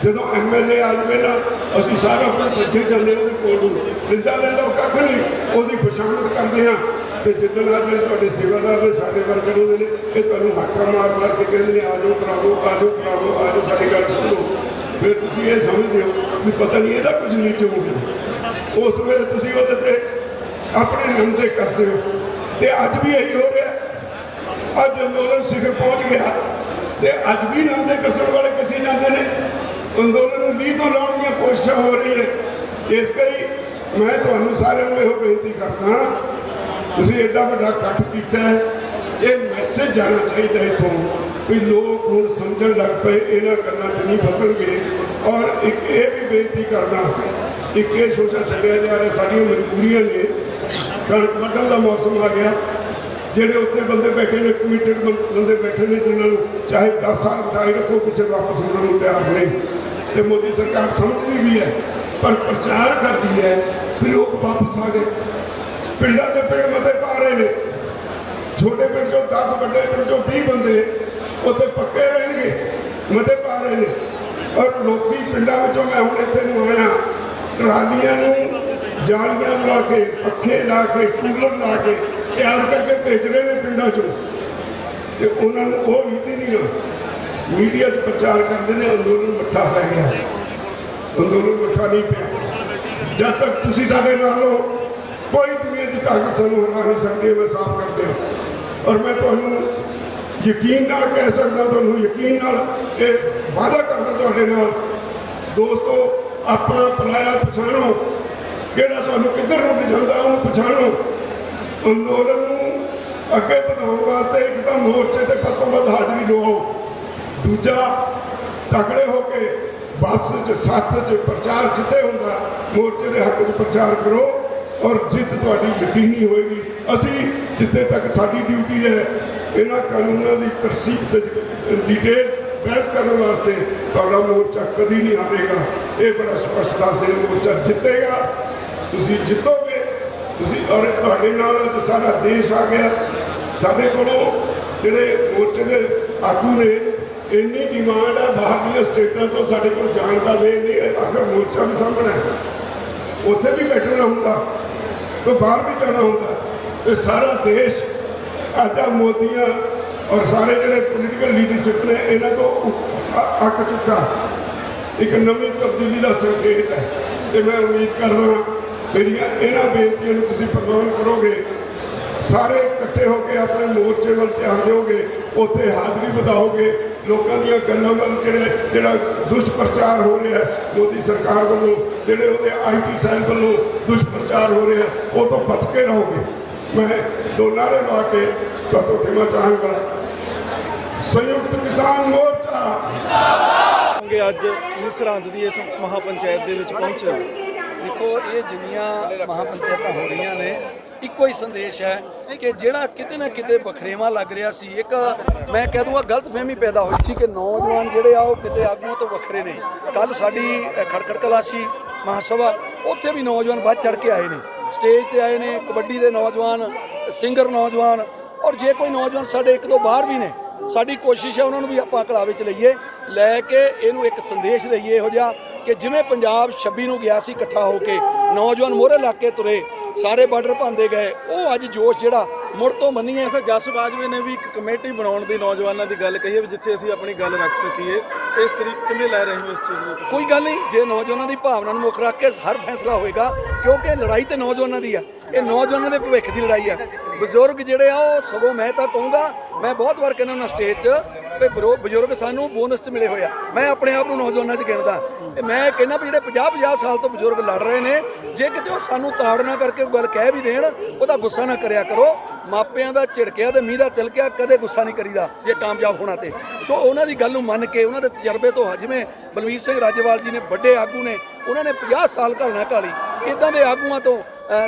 ਜਦੋਂ ਐਮਐਲਏ ਆ ਜਾਵੇ ਨਾ ਅਸੀਂ ਸਾਰਾ ਕੁਝ ਪਿੱਛੇ ਚੱਲਦੇ ਉਹਦੇ ਕੋਲ ਨੂੰ ਦਿੰਦਾ ਲੈਂਦਾ ਕੱਖ ਨਹੀਂ, ਉਹਦੀ ਖੁਸ਼ਾਮਦ ਕਰਦੇ ਹਾਂ। ਤੇ ਜਿੱਦਣ ਅੱਜ ਤੁਹਾਡੇ ਸੇਵਾਦਾਰ ਨੇ ਸਾਡੇ ਵਰਕਰ ਹੁੰਦੇ ਨੇ, ਇਹ ਤੁਹਾਨੂੰ ਹੱਥਾਂ ਮਾਰ ਮਾਰ ਕੇ ਕਹਿੰਦੇ ਨੇ ਆ ਜਾਓ ਕਰਾਵੋ, ਆ ਜਾਓ ਕਰਾਵੋ, ਆ ਜਾਓ ਸਾਡੀ ਗੱਲ ਸੁਣੋ। ਫਿਰ ਤੁਸੀਂ ਇਹ ਸਮਝਦੇ ਹੋ ਵੀ ਪਤਾ ਨਹੀਂ ਇਹਦਾ ਕੁਝ ਨੀਚੇ ਹੋ ਗਿਆ। ਉਸ ਵੇਲੇ ਤੁਸੀਂ ਉਹਦੇ ਤੇ ਆਪਣੇ ਨੰਦੇ ਕੱਸਦੇ ਹੋ। ਤੇ ਅੱਜ ਵੀ ਇਹੀ ਹੋ ਰਿਹਾ। ਅੱਜ ਅੰਦੋਲਨ ਸਿਖਰ ਪਹੁੰਚ ਗਿਆ ਤੇ ਅੱਜ ਵੀ ਨੰਦੇ ਕੱਸਣ ਵਾਲੇ ਕੱਸੇ ਜਾਂਦੇ ਨੇ। ਅੰਦੋਲਨ ਨੂੰ ਲੀਹ ਤੋਂ ਲਾਉਣ ਦੀਆਂ ਕੋਸ਼ਿਸ਼ਾਂ ਹੋ ਰਹੀਆਂ ਨੇ। ਇਸ ਕਰੀ ਮੈਂ ਤੁਹਾਨੂੰ ਸਾਰਿਆਂ ਨੂੰ ਇਹੋ ਬੇਨਤੀ ਕਰਦਾ, ਤੁਸੀਂ ਐਡਾ ਵੱਡਾ ਇਕੱਠ ਕੀਤਾ ਹੈ, ਇਹ ਮੈਸੇਜ ਜਾਣਾ ਚਾਹੀਦਾ ਇੱਥੋਂ ਵੀ ਲੋਕ ਹੁਣ ਸਮਝਣ ਲੱਗ ਪਏ ਇਹਨਾਂ ਗੱਲਾਂ 'ਚ ਨਹੀਂ ਫਸਣਗੇ। ਔਰ ਇੱਕ ਇਹ ਵੀ ਬੇਨਤੀ ਕਰਦਾ, ਇੱਕ ਇਹ ਸੋਚਾ ਛੱਡਿਆ ਜਾ ਰਿਹਾ, ਸਾਡੀਆਂ ਮਜਬੂਰੀਆਂ ਨੇ। ਕਣਕ ਵੱਢਣ ਦਾ ਮੌਸਮ ਆ ਗਿਆ, ਜਿਹੜੇ ਉੱਥੇ ਬੰਦੇ ਬੈਠੇ ਨੇ, ਕਮਿਟਡ ਬੰਦੇ ਬੈਠੇ ਨੇ, ਜਿਨ੍ਹਾਂ ਨੂੰ ਚਾਹੇ 10 ਸਾਲ ਬਿਤਾਈ ਰੱਖੋ, ਪਿੱਛੇ ਵਾਪਸ ਮੁੜਨ ਨੂੰ ਤਿਆਰ ਨਹੀਂ। ਤੇ ਮੋਦੀ ਸਰਕਾਰ ਸਮਝਦੀ ਵੀ ਹੈ ਪਰ ਪ੍ਰਚਾਰ ਕਰਦੀ ਹੈ ਵੀ ਲੋਕ ਵਾਪਸ ਆ ਗਏ। ਪਿੰਡਾਂ ਦੇ ਪਿੰਡ ਮਤੇ ਪਾ ਰਹੇ ਨੇ, ਛੋਟੇ ਪਿੰਡ ਚੋਂ 10, ਵੱਡੇ ਪਿੰਡ ਚੋਂ 20 ਬੰਦੇ ਉੱਥੇ ਪੱਕੇ ਰਹਿਣਗੇ, ਮਤੇ ਪਾ ਰਹੇ ਨੇ। ਔਰ ਲੋਕੀ ਪਿੰਡਾਂ ਵਿੱਚੋਂ, ਮੈਂ ਹੁਣ ਇੱਥੇ ਨੂੰ ਆਇਆ, ਟਰਾਲੀਆਂ ਨੂੰ ਜਾਲੀਆਂ ਲਾ ਕੇ, ਪੱਖੇ ਲਾ ਕੇ, ਕੂਲਰ ਲਾ ਕੇ ਤਿਆਰ ਕਰਕੇ ਭੇਜ ਰਹੇ ਨੇ ਪਿੰਡਾਂ ਚੋਂ। ਤੇ ਉਹਨਾਂ ਨੂੰ ਉਹ ਨੀਤੀ ਨਹੀਂ ਨਾ ਮੀਡੀਆ 'ਚ ਪ੍ਰਚਾਰ ਕਰਦੇ ਨੇ ਅੰਦੋਲਨ ਮੱਠਾ ਪੈ ਗਿਆ। ਅੰਦੋਲਨ ਮੱਠਾ ਨਹੀਂ ਪਿਆ। ਜਦ ਤੱਕ ਤੁਸੀਂ ਸਾਡੇ ਨਾਲ ਹੋ, ਕੋਈ ਦੁਨੀਆ ਦੀ ਤਾਕਤ ਸਾਨੂੰ ਹਰਾ ਨਹੀਂ ਸਕਦੀ। ਮੈਂ ਸਾਫ਼ ਕਰ ਦਿਆਂ। ਔਰ ਮੈਂ ਤੁਹਾਨੂੰ ਯਕੀਨ ਨਾਲ ਕਹਿ ਸਕਦਾ, ਤੁਹਾਨੂੰ ਯਕੀਨ ਨਾਲ ਇਹ ਵਾਅਦਾ ਕਰਦਾ ਤੁਹਾਡੇ ਨਾਲ, ਦੋਸਤੋ ਆਪਣਾ ਪਲਾਇਆ ਪਛਾਣੋ, ਕਿਹੜਾ ਤੁਹਾਨੂੰ ਕਿੱਧਰ ਨੂੰ ਲਿਜਾਂਦਾ ਉਹਨੂੰ ਪਛਾਣੋ। ਅੰਦੋਲਨ ਨੂੰ ਅੱਗੇ ਵਧਾਉਣ ਵਾਸਤੇ ਇੱਕ ਤਾਂ ਮੋਰਚੇ ਤੇ ਵੱਧ ਤੋਂ ਵੱਧ ਹਾਜ਼ਰੀ ਲਵਾਓ, ਦੂਜਾ ਤਕੜੇ ਹੋ ਕੇ ਬੱਸ 'ਚ, ਸੱਥ 'ਚ ਪ੍ਰਚਾਰ ਜਿੱਥੇ ਹੁੰਦਾ ਮੋਰਚੇ ਦੇ ਹੱਕ 'ਚ ਪ੍ਰਚਾਰ ਕਰੋ। ਔਰ ਜਿੱਤ ਤੁਹਾਡੀ ਯਕੀਨੀ ਹੋਏਗੀ। ਅਸੀਂ ਜਿੱਥੇ ਤੱਕ ਸਾਡੀ ਡਿਊਟੀ ਹੈ, ਇਹਨਾਂ ਕਾਨੂੰਨਾਂ ਦੀ ਤਰਸੀਬ ਤੇ ਡਿਟੇਲ ਬਹਿਸ ਕਰਨ ਵਾਸਤੇ ਤੁਹਾਡਾ ਮੋਰਚਾ ਕਦੀ ਨਹੀਂ ਹਾਰੇਗਾ। ਇਹ ਬੜਾ ਸਪਸ਼ਟ ਦੱਸਦੇ ਨੇ, ਮੋਰਚਾ ਜਿੱਤੇਗਾ, ਤੁਸੀਂ ਜਿੱਤੋਗੇ ਤੁਸੀਂ। ਔਰ ਤੁਹਾਡੇ ਨਾਲ ਅੱਜ ਸਾਰਾ ਦੇਸ਼ ਆ ਗਿਆ। ਸਾਡੇ ਕੋਲੋਂ ਜਿਹੜੇ ਮੋਰਚੇ ਦੇ ਆਗੂ ਨੇ, ਇੰਨੀ ਡਿਮਾਂਡ ਹੈ ਬਾਹਰਲੀਆਂ ਸਟੇਟਾਂ ਤੋਂ ਸਾਡੇ ਕੋਲ ਜਾਣ ਦਾ ਵੇ ਨਹੀਂ। ਆਖਰ ਮੋਰਚਾ ਵੀ ਸਾਹਮਣਾ, ਉੱਥੇ ਵੀ ਬੈਠਣਾ ਹੁੰਦਾ ਤੇ ਬਾਹਰ ਵੀ ਜਾਣਾ ਹੁੰਦਾ। ਤੇ ਸਾਰਾ ਦੇਸ਼ ਅੱਜ ਮੋਦੀਆਂ ਔਰ ਸਾਰੇ ਜਿਹੜੇ ਪੋਲੀਟੀਕਲ ਲੀਡਰਸ਼ਿਪ ਨੇ, ਇਹਨਾਂ ਤੋਂ ਅੱਕ ਚੁੱਕਾ। ਇੱਕ ਨਵੀਂ ਤਬਦੀਲੀ ਦਾ ਸੰਕੇਤ ਹੈ। ਤੇ ਮੈਂ ਉਮੀਦ ਕਰਦਾ ਮੇਰੀਆਂ ਇਹਨਾਂ ਬੇਨਤੀਆਂ ਨੂੰ ਤੁਸੀਂ ਪ੍ਰਵਾਨ ਕਰੋਗੇ। ਸਾਰੇ ਇਕੱਠੇ ਹੋ ਕੇ ਆਪਣੇ ਮੋਰਚੇ ਵੱਲ ਧਿਆਨ ਦਿਓਗੇ, ਉੱਥੇ ਹਾਜ਼ਰੀ ਵਧਾਓਗੇ। ਲੋਕਾਂ ਦੀਆਂ ਗੱਲਾਂ ਵੱਲ ਜਿਹੜਾ ਦੁਸ਼ਪ੍ਰਚਾਰ ਹੋ ਰਿਹਾ ਮੋਦੀ ਸਰਕਾਰ ਵੱਲੋਂ, ਜਿਹੜੇ ਉਹਦੇ IT ਸੈੱਲ ਵੱਲੋਂ ਦੁਸ਼ਪ੍ਰਚਾਰ ਹੋ ਰਿਹਾ, ਉਹ ਤੋਂ ਬਚ ਕੇ ਰਹੋਗੇ। ਮੈਂ ਦੋ ਨਾਅਰੇ ਲਾ ਕੇ ਤੁਹਾਤੋਂ ਖਿਮਾ ਚਾਹਾਂਗਾ। ਸੰਯੁਕਤ ਕਿਸਾਨ ਮੋਰਚਾ ਅੱਜ ਇਸ ਸਰਹੰਦ ਦੀ ਇਸ ਮਹਾਪੰਚਾਇਤ ਦੇ ਵਿੱਚ ਪਹੁੰਚੇ। ਦੇਖੋ, ਇਹ ਜਿੰਨੀਆਂ ਮਹਾਪੰਚਾਇਤਾਂ ਹੋ ਰਹੀਆਂ ਨੇ, ਇੱਕੋ ਹੀ ਸੰਦੇਸ਼ ਹੈ ਕਿ ਜਿਹੜਾ ਕਿਤੇ ਨਾ ਕਿਤੇ ਵਖਰੇਵਾਂ ਲੱਗ ਰਿਹਾ ਸੀ, ਇੱਕ ਮੈਂ ਕਹਿ ਦੂੰਗਾ ਗਲਤਫਹਿਮੀ ਪੈਦਾ ਹੋਈ ਸੀ ਕਿ ਨੌਜਵਾਨ ਜਿਹੜੇ ਆ ਉਹ ਕਿਤੇ ਆਗੂਆਂ ਤੋਂ ਵੱਖਰੇ ਨੇ। ਕੱਲ ਸਾਡੀ ਖੜਖੜ ਕਲਾਸੀ ਮਹਾਸਭਾ, ਉੱਥੇ ਵੀ ਨੌਜਵਾਨ ਵੱਧ ਚੜ੍ਹ ਕੇ ਆਏ ਨੇ, ਸਟੇਜ ਤੇ ਆਏ ਨੇ, ਕਬੱਡੀ ਦੇ ਨੌਜਵਾਨ, ਸਿੰਗਰ ਨੌਜਵਾਨ। ਔਰ ਜੇ ਕੋਈ ਨੌਜਵਾਨ ਸਾਡੇ ਇੱਕ ਦੋ ਬਾਹਰ ਵੀ ਨੇ, ਸਾਡੀ ਕੋਸ਼ਿਸ਼ ਹੈ ਉਹਨਾਂ ਨੂੰ ਵੀ ਆਪਾਂ ਕਲਾਵੇ 'ਚ ਲਈਏ, ਲੈ ਕੇ ਇਹਨੂੰ ਇੱਕ ਸੰਦੇਸ਼ ਦਈਏ ਇਹੋ ਜਿਹਾ ਕਿ ਜਿਵੇਂ ਪੰਜਾਬ 26 ਨੂੰ ਗਿਆ ਸੀ ਇਕੱਠਾ ਹੋ ਕੇ, ਨੌਜਵਾਨ ਮੋਹਰੇ ਲਾ ਕੇ ਤੁਰੇ, ਸਾਰੇ ਬਾਰਡਰ ਭਾਂਦੇ ਗਏ, ਉਹ ਅੱਜ ਜੋਸ਼ ਜਿਹੜਾ ਮੁੜ ਤੋਂ ਮੰਨੀਏ। ਫਿਰ ਜਸ ਬਾਜਵੇ ਨੇ ਵੀ ਇੱਕ ਕਮੇਟੀ ਬਣਾਉਣ ਦੀ ਨੌਜਵਾਨਾਂ ਦੀ ਗੱਲ ਕਹੀ ਹੈ ਵੀ ਜਿੱਥੇ ਅਸੀਂ ਆਪਣੀ ਗੱਲ ਰੱਖ ਸਕੀਏ। ਇਸ ਤਰੀਕੇ ਕਿਵੇਂ ਲੈ ਰਹੇ ਹੋ ਇਸ ਚੀਜ਼ ਨੂੰ? ਕੋਈ ਗੱਲ ਨਹੀਂ, ਜੇ ਨੌਜਵਾਨਾਂ ਦੀ ਭਾਵਨਾ ਨੂੰ ਮੁੱਖ ਰੱਖ ਕੇ ਹਰ ਫੈਸਲਾ ਹੋਏਗਾ, ਕਿਉਂਕਿ ਲੜਾਈ ਤੇ ਨੌਜਵਾਨਾਂ ਦੀ ਆ, ਇਹ ਨੌਜਵਾਨਾਂ ਦੇ ਭਵਿੱਖ ਦੀ ਲੜਾਈ ਆ। ਬਜ਼ੁਰਗ ਜਿਹੜੇ ਆ ਉਹ ਸਗੋਂ ਮੈਂ ਤਾਂ ਕਹੂੰਗਾ, ਮੈਂ ਬਹੁਤ ਵਾਰ ਕਹਿੰਦਾ ਹੁੰਦਾ ਸਟੇਜ 'ਚ ਵੀ ਬਜ਼ੁਰਗ ਸਾਨੂੰ ਬੋਨਸ 'ਚ ਮਿਲੇ ਹੋਏ ਆ। ਮੈਂ ਆਪਣੇ ਆਪ ਨੂੰ ਨੌਜਵਾਨਾਂ 'ਚ ਗਿਣਦਾ। ਮੈਂ ਕਹਿੰਦਾ ਵੀ ਜਿਹੜੇ 50-50 ਸਾਲ ਤੋਂ ਬਜ਼ੁਰਗ ਲੜ ਰਹੇ ਨੇ, ਜੇ ਕਿਤੇ ਉਹ ਸਾਨੂੰ ਤਾੜਨਾ ਕਰਕੇ ਗੱਲ ਕਹਿ ਵੀ ਦੇਣ, ਉਹਦਾ ਗੁੱਸਾ ਨਾ ਕਰਿਆ ਕਰੋ। ਮਾਪਿਆਂ ਦਾ ਝਿੜਕਿਆ ਤੇ ਮੀਂਹ ਦਾ ਤਿਲਕਿਆ ਕਦੇ ਗੁੱਸਾ ਨਹੀਂ ਕਰੀਦਾ ਜੇ ਕਾਮਯਾਬ ਹੋਣਾ ਤੇ। ਸੋ ਉਹਨਾਂ ਦੀ ਗੱਲ ਨੂੰ ਮੰਨ ਕੇ, ਉਹਨਾਂ ਦੇ ਤਜਰਬੇ ਤੋਂ, ਜਿਵੇਂ ਬਲਵੀਰ ਸਿੰਘ ਰਾਜੇਵਾਲ ਜੀ ਨੇ, ਵੱਡੇ ਆਗੂ ਨੇ, ਉਹਨਾਂ ਨੇ 50 ਸਾਲ ਘਾਲਣਾ ਘਾਲੀ। ਇੱਦਾਂ ਦੇ ਆਗੂਆਂ ਤੋਂ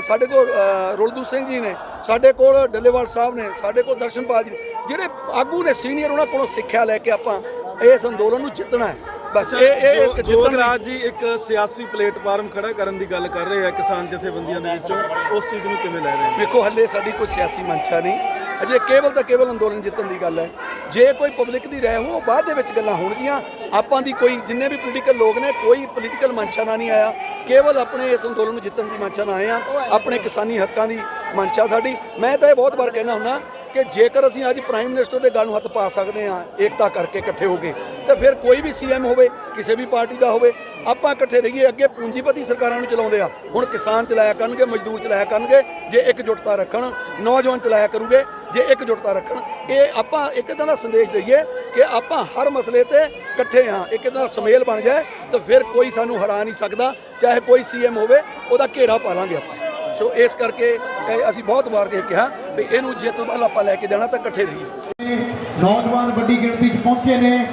ਸਾਡੇ ਕੋਲ ਰੁਲਦੂ ਸਿੰਘ ਜੀ ਨੇ, ਸਾਡੇ ਕੋਲ ਡੱਲੇਵਾਲ ਸਾਹਿਬ ਨੇ, ਸਾਡੇ ਕੋਲ ਦਰਸ਼ਨਪਾਲ ਜੀ, ਜਿਹੜੇ ਆਗੂ ਨੇ ਸੀਨੀਅਰ, ਉਹਨਾਂ ਕੋਲੋਂ ਸਿੱਖਿਆ ਲੈ ਕੇ ਆਪਾਂ ਇਸ ਅੰਦੋਲਨ ਨੂੰ ਜਿੱਤਣਾ ਹੈ। ਬਸ ਇਹ ਜਿੱਤਣ ਜੋਗਰਾਜ ਜੀ ਇੱਕ ਸਿਆਸੀ ਪਲੇਟਫਾਰਮ ਖੜਾ ਕਰਨ ਦੀ ਗੱਲ ਕਰ ਰਹੇ ਆ ਕਿਸਾਨ ਜਥੇਬੰਦੀਆਂ ਦੇ ਵਿੱਚੋਂ, ਉਸ ਚੀਜ਼ ਨੂੰ ਕਿਵੇਂ ਲੈ ਰਹੇ ਨੇ? ਵੇਖੋ ਹੱਲੇ ਸਾਡੀ ਕੋਈ ਸਿਆਸੀ ਮਨਸ਼ਾ ਨਹੀਂ, ਅਜੇ ਕੇਵਲ ਅੰਦੋਲਨ ਜਿੱਤਣ ਦੀ ਗੱਲ ਹੈ। ਜੇ ਕੋਈ ਪਬਲਿਕ ਦੀ ਰਾਏ ਹੋ ਬਾਅਦ ਦੇ ਵਿੱਚ ਗੱਲਾਂ ਹੋਣਗੀਆਂ। ਆਪਾਂ ਦੀ ਕੋਈ ਜਿੰਨੇ ਵੀ ਪੋਲੀਟੀਕਲ ਲੋਕ ਨੇ ਕੋਈ ਪੋਲੀਟੀਕਲ ਮਨਸ਼ਾ ਨਾਲ ਨਹੀਂ ਆਇਆ, ਕੇਵਲ ਆਪਣੇ ਇਸ ਅੰਦੋਲਨ ਨੂੰ ਜਿੱਤਣ ਦੀ ਮਨਸ਼ਾ ਨਾਲ ਆਏ ਆ, ਆਪਣੇ ਕਿਸਾਨੀ ਹੱਕਾਂ ਦੀ ਮਨਸ਼ਾ ਸਾਡੀ। ਮੈਂ ਤਾਂ ਇਹ ਬਹੁਤ ਵਾਰ ਕਹਿਣਾ ਹੁੰਦਾ ਕਿ ਜੇਕਰ ਅਸੀਂ ਅੱਜ ਪ੍ਰਾਈਮ ਮਿਨਿਸਟਰ ਦੇ ਗੱਲ ਨੂੰ ਹੱਥ ਪਾ ਸਕਦੇ ਹਾਂ ਏਕਤਾ ਕਰਕੇ ਇਕੱਠੇ ਹੋ ਕੇ, ਤੇ ਫਿਰ ਕੋਈ ਵੀ ਸੀਐਮ ਹੋਵੇ ਕਿਸੇ ਵੀ ਪਾਰਟੀ ਦਾ ਹੋਵੇ, ਆਪਾਂ ਇਕੱਠੇ ਰਹੀਏ। ਅੱਗੇ ਪੂੰਜੀਪਤੀ ਸਰਕਾਰਾਂ ਨੂੰ ਚਲਾਉਂਦੇ ਆ, ਹੁਣ ਕਿਸਾਨ ਚਲਾਇਆ ਕਰਨਗੇ, ਮਜ਼ਦੂਰ ਚਲਾਇਆ ਕਰਨਗੇ ਜੇ ਇਕਜੁੱਟਤਾ ਰੱਖਣ, ਨੌਜਵਾਨ ਚਲਾਇਆ ਕਰੂਗੇ ਜੇ ਇਕਜੁੱਟਤਾ ਰੱਖਣ। ਇਹ ਆਪਾਂ ਇੱਕ ਇੱਦਾਂ ਦਾ ਸੰਦੇਸ਼ ਦਈਏ ਕਿ ਆਪਾਂ ਹਰ ਮਸਲੇ ਤੇ ਇਕੱਠੇ ਹਾਂ, ਇੱਕ ਇੱਦਾਂ ਦਾ ਸੁਮੇਲ ਬਣ ਜਾਏ ਤਾਂ ਫਿਰ ਕੋਈ ਸਾਨੂੰ ਹਰਾ ਨਹੀਂ ਸਕਦਾ, ਚਾਹੇ ਕੋਈ ਸੀਐਮ ਹੋਵੇ ਉਹਦਾ ਘੇਰਾ ਪਾ ਲਾਂਗੇ ਆਪਾਂ। ਸੋ ਇਸ ਕਰਕੇ ਅਸੀਂ ਬਹੁਤ ਵਾਰ ਕਿਹਾ ਵੀ ਇਹਨੂੰ ਜਿੱਤ ਵੱਲ ਆਪਾਂ ਲੈ ਕੇ ਜਾਣਾ ਤਾਂ ਇਕੱਠੇ ਰਹੀਏ। ਨੌਜਵਾਨ ਵੱਡੀ ਗਿਣਤੀ 'ਚ ਪਹੁੰਚੇ ਨੇ,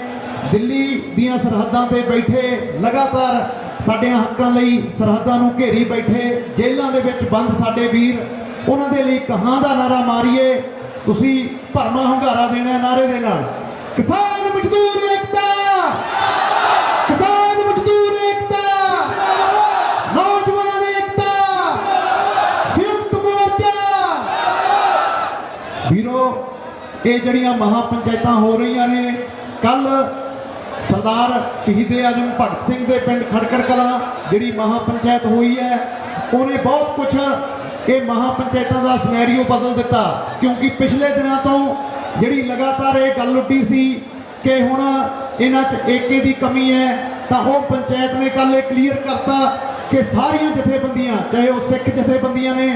ਦਿੱਲੀ ਦੀਆਂ ਸਰਹੱਦਾਂ ਤੇ ਬੈਠੇ ਲਗਾਤਾਰ ਸਾਡਿਆਂ ਹੱਕਾਂ ਲਈ ਸਰਹੱਦਾਂ ਨੂੰ ਘੇਰੀ ਬੈਠੇ, ਜੇਲ੍ਹਾਂ ਦੇ ਵਿੱਚ ਬੰਦ ਸਾਡੇ ਵੀਰ, ਉਹਨਾਂ ਦੇ ਲਈ ਕਹਾਂ ਦਾ ਨਾਰਾ ਮਾਰੀਏ। ਤੁਸੀਂ ਭਰਮਾ ਹੁੰਗਾਰਾ ਦੇਣਾ ਨਾਰੇ ਦੇ ਨਾਲ, ਕਿਸਾਨ ਮਜ਼ਦੂਰ ਏਕਤਾ, ਕਿਸਾਨ ਮਜ਼ਦੂਰ ਏਕਤਾ, ਨੌਜਵਾਨ ਏਕਤਾ, ਸੰਯੁਕਤ ਮੋਰਚਾ। ਵੀਰੋ, ਇਹ ਜਿਹੜੀਆਂ ਮਹਾ ਪੰਚਾਇਤਾਂ ਹੋ ਰਹੀਆਂ ਨੇ, ਕੱਲ ਸਰਦਾਰ ਸ਼ਹੀਦੇ ਆਜ਼ਮ ਭਗਤ ਸਿੰਘ ਦੇ ਪਿੰਡ ਖੜਕੜ ਕਲਾਂ ਜਿਹੜੀ ਮਹਾ ਪੰਚਾਇਤ ਹੋਈ ਹੈ, ਉਹਨੇ ਬਹੁਤ ਕੁਝ ਇਹ ਮਹਾ ਪੰਚਾਇਤਾਂ ਦਾ ਸਿਨੈਰੀਓ ਬਦਲ ਦਿੱਤਾ। ਕਿਉਂਕਿ ਪਿਛਲੇ ਦਿਨਾਂ ਤੋਂ ਜਿਹੜੀ ਲਗਾਤਾਰ ਇਹ ਗੱਲ ਉੱਡੀ ਸੀ ਕਿ ਹੁਣ ਇਹਨਾਂ 'ਚ ਏਕੇ ਦੀ ਕਮੀ ਹੈ, ਤਾਂ ਉਹ ਪੰਚਾਇਤ ਨੇ ਕੱਲ ਇਹ ਕਲੀਅਰ ਕਰਤਾ ਕਿ ਸਾਰੀਆਂ ਜਥੇਬੰਦੀਆਂ, ਚਾਹੇ ਉਹ ਸਿੱਖ ਜਥੇਬੰਦੀਆਂ ਨੇ,